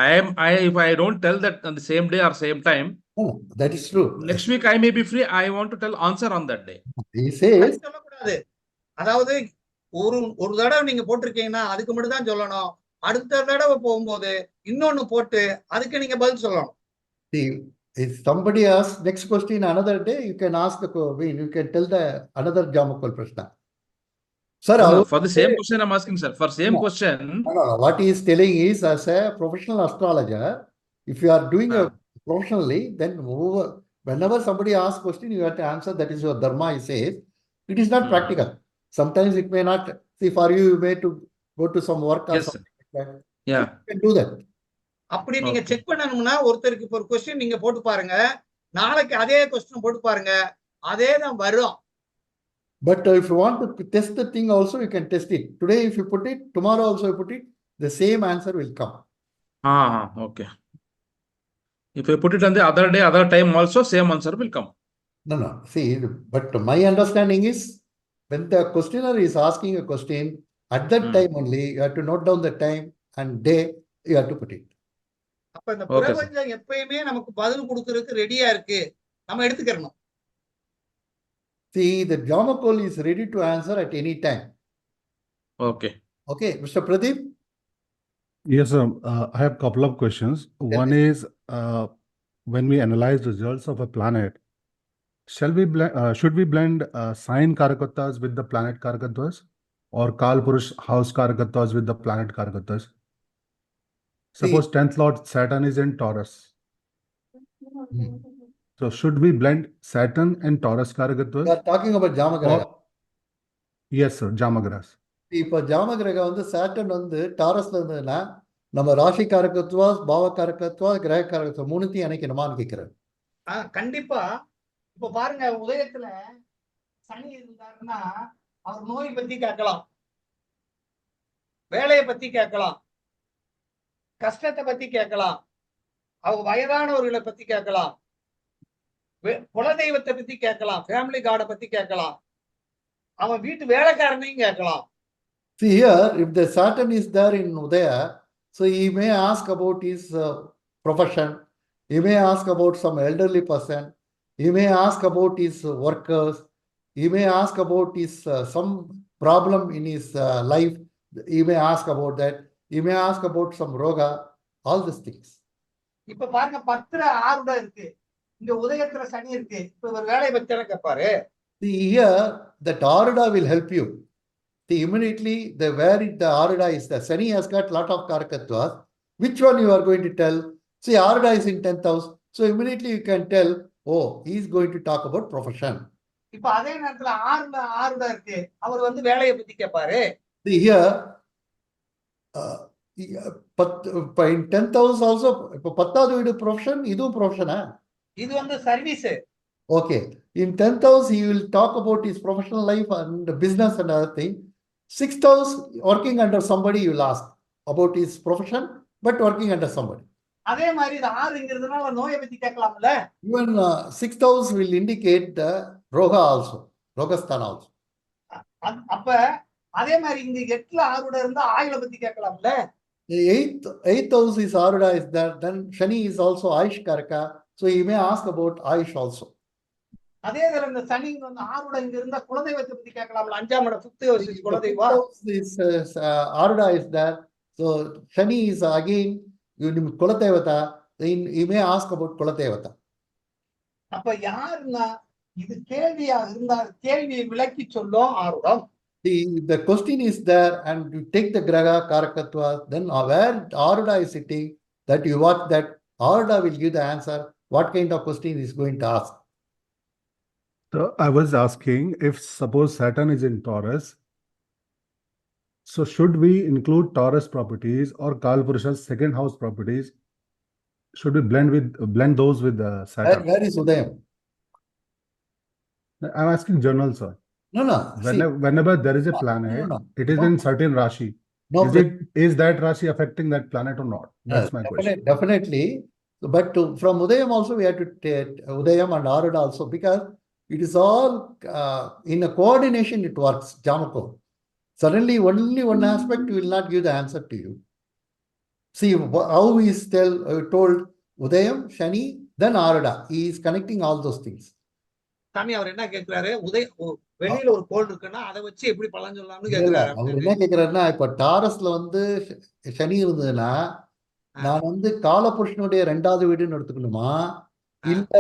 if I don't tell that on the same day or same time, Oh, that is true. next week I may be free. I want to tell answer on that day. He says, சொல்லக்கூடாது. அதாவது ஒரு தடவை நீங்க போட்டிருக்கீங்கன்னா அதுக்கு மட்டும் தான் சொல்லணும். அடுத்த தடவை போகும்போது இன்னொன்னு போட்டு அதுக்கு நீங்க பதில் சொல்லணும். see, if somebody asks next question another day, you can ask you can tell the another Jamakol Prashna. Sir, No, for the same question I'm asking, sir. For same question. No, what he is telling is, as a professional astrologer, if you are doing a professionally, then whenever somebody asks question, you have to answer. That is your dharma, he says. It is not practical. Sometimes it may not. See, for you, you may to go to some work or Yes, sir. something like that. Yeah. You can do that. அப்படி நீங்க check பண்ணணும்னா ஒருத்தருக்கு இப்போ ஒரு question நீங்க போட்டு பாருங்க, நாளைக்கு அதே கொஸ்டின் போட்டு பாருங்க, அதே தான் வரும். But if you want to test the thing also, you can test it. Today, if you put it, tomorrow also you put it, the same answer will come. Okay. If I put it on the other day, other time also, same answer will come. No. See, but my understanding is, when the questioner is asking a question, at that time only, you have to note down the time and day, you have to put it. அப்ப இந்த பிரபஞ்சம் எப்பயுமே நமக்கு பதில் கொடுக்கறதுக்கு ரெடியா இருக்கு, நம்ம எடுத்துக்கறணும். See, the Jamakol is ready to answer at any time. Okay. Okay, Mr. Pradeep? Yes, sir. I have a couple of questions. One is, when we analyze results of a planet, should we blend sign Karakatas with the planet Karakatas, or Kal Purush house Karakatas with the planet Karakatas? Suppose 10th Lord Saturn is in Taurus. So should we blend Saturn and Taurus Karakatas? You are talking about Jamagraha. Yes, sir. Jamagrahas. இப்போ ஜாமகிரக வந்து Saturn வந்து டாரஸ்ல இருந்ததுன்னா நம்ம ராசி காரகத்துவா, பாவ காரகத்துவா, கிரக காரகத்துவா மூணுத்தையும் இணைக்கணுமான்னு கேட்கிறேன். கண்டிப்பா. இப்ப பாருங்க, உதயத்துல சனி இருந்தாருன்னா அவர் நோய் பத்தி கேட்கலாம், வேலையை பத்தி கேட்கலாம், கஷ்டத்தை பத்தி கேட்கலாம், அவங்க வயதானவர்களை பத்தி கேட்கலாம், குலதெய்வத்தை பத்தி கேட்கலாம், ஃபேமிலி கார்டை பத்தி கேட்கலாம், அவன் வீட்டு வேலைக்காரனையும் கேட்கலாம். See here, if the Saturn is there in Udaya, so he may ask about his profession, he may ask about some elderly person, he may ask about his workers, he may ask about his some problem in his life, he may ask about that, he may ask about some roga, all these things. இப்ப பாருங்க, 10 6 இருக்கு, இங்க உதயத்துல சனி இருக்கு, இப்ப ஒரு வேலையை பத்தி கேட்பாரு. See here, that Aruda will help you. See, immediately the Aruda is the Sani has got lot of Karakatvas. Which one you are going to tell? See, Aruda is in 10th house. So immediately you can tell, oh, he is going to talk about profession. இப்ப அதே நேரத்துல ஆறுட இருக்கு, அவர் வந்து வேலையை பத்தி கேட்பாரு. See here, in 10th house also, இப்போ 10வது வீடு profession, இதுவும் profession. இது வந்து service. Okay, in 10th house he will talk about his professional life and business and other thing. 6th house, working under somebody, you will ask about his profession, but working under somebody. அதே மாதிரி இது 6ங்கிறதுனால நோயை பத்தி கேட்கலாம்ல. Even 6th house will indicate the roga also, rogasthana also. அப்ப அதே மாதிரி இங்க 8ல ஆறுட இருந்தா ஆயுள பத்தி கேட்கலாம்ல. The 8th house is Aruda is there, then Shani is also Aish Karaka, so he may ask about Aish also. அதே நேரம் இந்த சனி வந்து ஆறுட இங்க இருந்தா குலதெய்வத்தை பத்தி கேட்கலாம்ல. 5ஆம் இடம் 5th house is குலதெய்வம். Aruda is there, so Shani is again Kulatevata, then he may ask about Kulatevata. அப்ப யாருன்னா இது கேள்வியா இருந்தா கேள்வியை விளக்கி சொல்லும் ஆறுடம். The question is there and you take the Graha Karakatva, then where Aruda is sitting, that you watch that Aruda will give the answer, what kind of question he is going to ask. So I was asking, if suppose Saturn is in Taurus, So should we include Taurus properties or Kalpurusha's second house properties? Should we blend those with Saturn? Where is Udayam? I'm asking general, sir. No. See, Whenever there is a planet, no. it is in certain Rashi. No, Is that Rashi affecting that planet or not? That's my question. Definitely. But from Udayam also, we have to take Udayam and Aruda also, because it is all in a coordination, it works, Jamako. Suddenly, only one aspect will not give the answer to you. See how he is told Udayam, Shani, then Aruda. He is connecting all those things. சாமி அவர் என்ன கேக்குறாரு, வெளியில ஒரு கோள் இருக்குன்னா அதை வச்சு எப்படி பலன் சொல்லலாம்னு கேக்குறாரு. அவர் என்ன கேக்குறாருன்னா, இப்ப டாரஸ்ல சனி இருந்ததுன்னா, நான் காலபுருஷனுடைய 2வது வீடுன்னு எடுத்துக்கணுமா, இல்ல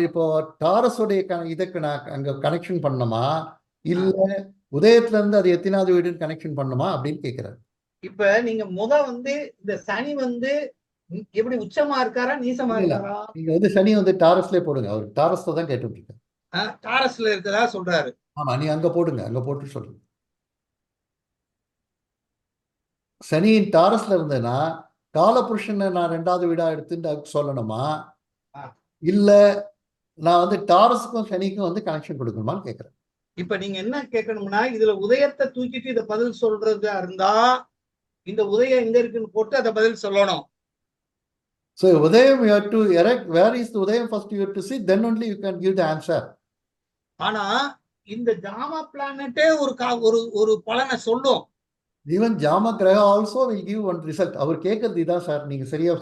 இப்போ டாரஸோடைய இதுக்கு நான் அங்க கனெக்ஷன் பண்ணணுமா, இல்ல உதயத்துல இருந்து அது எத்தனாவது வீடுன்னு கனெக்ஷன் பண்ணணுமா அப்படின்னு கேக்குறாரு. இப்ப நீங்க இந்த சனி எப்படி உச்சமா இருக்காரா நீசமா இருக்காரா? நீங்க சனி டாரஸ்ல போடுங்க. அவர் டாரஸ்ல தான் கேட்டு இருக்காரு. டாரஸ்ல இருக்கதா சொல்றாரு. ஆமா, நீ அங்க போடுங்க, அங்க போட்டு சொல்லுங்க. சனியின் டாரஸ்ல இருந்தேன்னா காலபுருஷனை நான் 2வது வீடா எடுத்துட்டு சொல்லணுமா, இல்ல நான் டாரஸுக்கும் சனிக்கும் கனெக்ஷன் கொடுக்கணுமான்னு கேக்குறேன். இப்ப நீங்க என்ன கேட்கணும்னா, இதுல உதயத்தை தூக்கிட்டு இத பதில் சொல்றதா இருந்தா இந்த உதயம் எங்க இருக்குன்னு போட்டு அதை பதில் சொல்லணும். So Udayam, you have to erect where is the Udayam first you have to see, then only you can give the answer. ஆனா இந்த ஜாமா பிளானட்டே ஒரு பலனை சொல்லும். Even Jama Graha also will give one result. அவர் கேட்கறது இதான் சார், நீங்க சரியா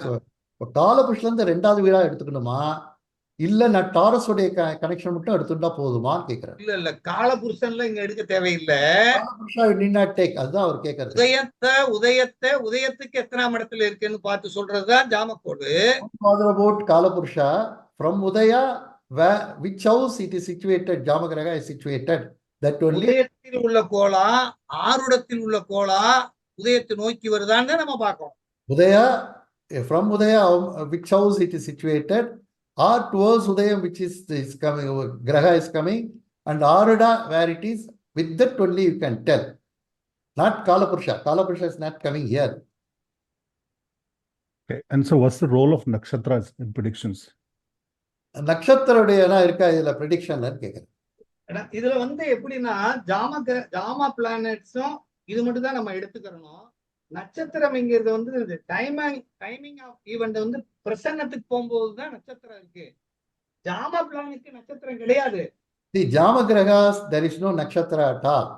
காலபுருஷன்ல இருந்து 2வது வீடா எடுத்துக்கணுமா, இல்ல நான் டாரஸோடைய கனெக்ஷன் மட்டும் எடுத்துட்டா போதுமான்னு கேக்குறேன். இல்ல காலபுருஷன்ல இங்க எடுக்க தேவையில்லை. காலபுருஷா need not take. அதுதான் அவர் கேக்குறது. உதயத்துக்கு எத்தனாம் இடத்துல இருக்குன்னு பார்த்து சொல்றதுதான் ஜாமக்கோடு. Father about Kalapurusha from Udaya, which house it is situated, Jamagraha is situated. That only. உதயத்தில் உள்ள கோளா ஆருடத்தில் உள்ள கோளா உதயத்தை நோக்கி வருதான்னு நம்ம பார்க்கணும். Udaya, from Udaya, which house it is situated, or towards Udayam, which is coming, Graha is coming, and Aruda, where it is, with that only you can tell. Not Kalapurusha. Kalapurusha is not coming here. Okay. And so what's the role of nakshatras in predictions? நட்சத்திரோடைய இருக்கா இதுல ப்ரெடிக்ஷன்ல கேக்குறேன். இதுல எப்படின்னா ஜாமா பிளானட்ஸும் இது மட்டும் தான் நம்ம எடுத்துக்கிறோம். நட்சத்திரம்ங்கிறது டைமிங் ஆஃப் ஈவென்ட் பிரசன்னத்துக்கு போகும்போதுதான் நட்சத்திரம் இருக்கு. ஜாமா பிளானட்க்கு நட்சத்திரம் கிடையாது. The Jama Grahas, there is no nakshatra at all.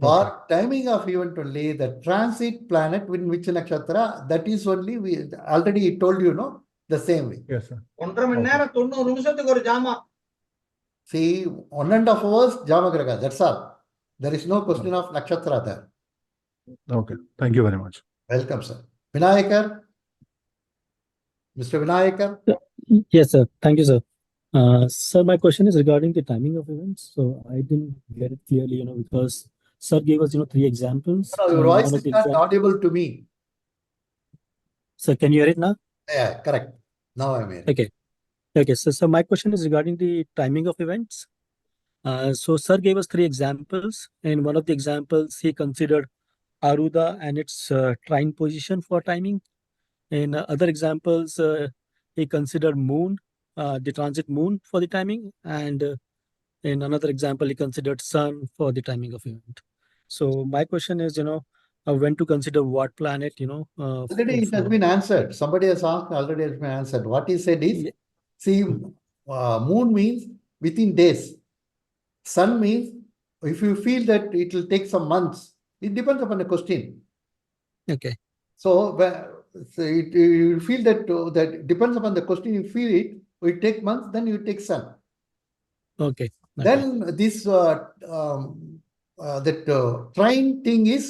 For timing of event only, the transit planet in which nakshatra, that is only we already told you, no, the same way. Yes, sir. 1.5 மணி நேரம் 90 நிமிஷத்துக்கு ஒரு ஜாமா. See, 1.5 hours Jama Graha, that's all. There is no question of nakshatra there. Okay, thank you very much. Welcome, sir. Vinayakar, Mr. Vinayakar. Yes, sir. Thank you, sir. Sir, my question is regarding the timing of events. So I didn't get it clearly, because sir gave us, 3 examples. No, your voice is not audible to me. Sir, can you hear it now? Yeah, correct. Now I'm here. Okay. Okay, so my question is regarding the timing of events. So sir gave us 3 examples. In one of the examples, he considered Aruda and its trine position for timing. In other examples, he considered moon, the transit moon for the timing. And in another example, he considered sun for the timing of event. So my question is, when to consider what planet, Already it has been answered. Somebody has asked, already has been answered. What he said is, see, moon means within days. Sun means if you feel that it will take some months. It depends upon the question. Okay. So you feel that depends upon the question. You feel it take months, then you take sun. Okay. Then this trine thing is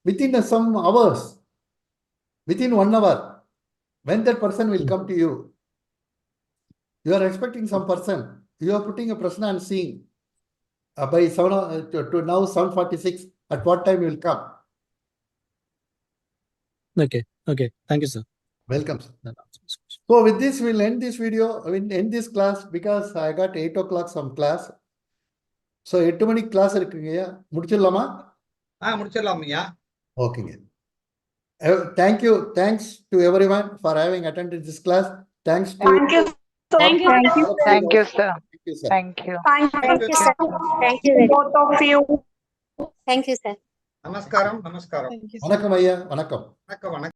within some hours, within 1 hour, when that person will come to you. You are expecting some person. You are putting a prashna and seeing by 7 to now 7:46. At what time you will come? Okay. Okay. Thank you, sir. Welcome, sir. So with this, we'll end this video. We'll end this class because I got 8 o'clock some class. So 8 மணிக்கு class இருக்குங்கய்யா, முடிச்சிடலாமா? முடிச்சிடலாம் ஐயா. ஓகேங்க. Thank you. Thanks to everyone for having attended this class. Thanks to. Thank you. Thank you. Thank you, sir. Thank you, sir. Thank you. Thank you, sir. Thank you. Both of you. Thank you, sir. நமஸ்காரம். வணக்கம் ஐயா. வணக்கம். வணக்கம்.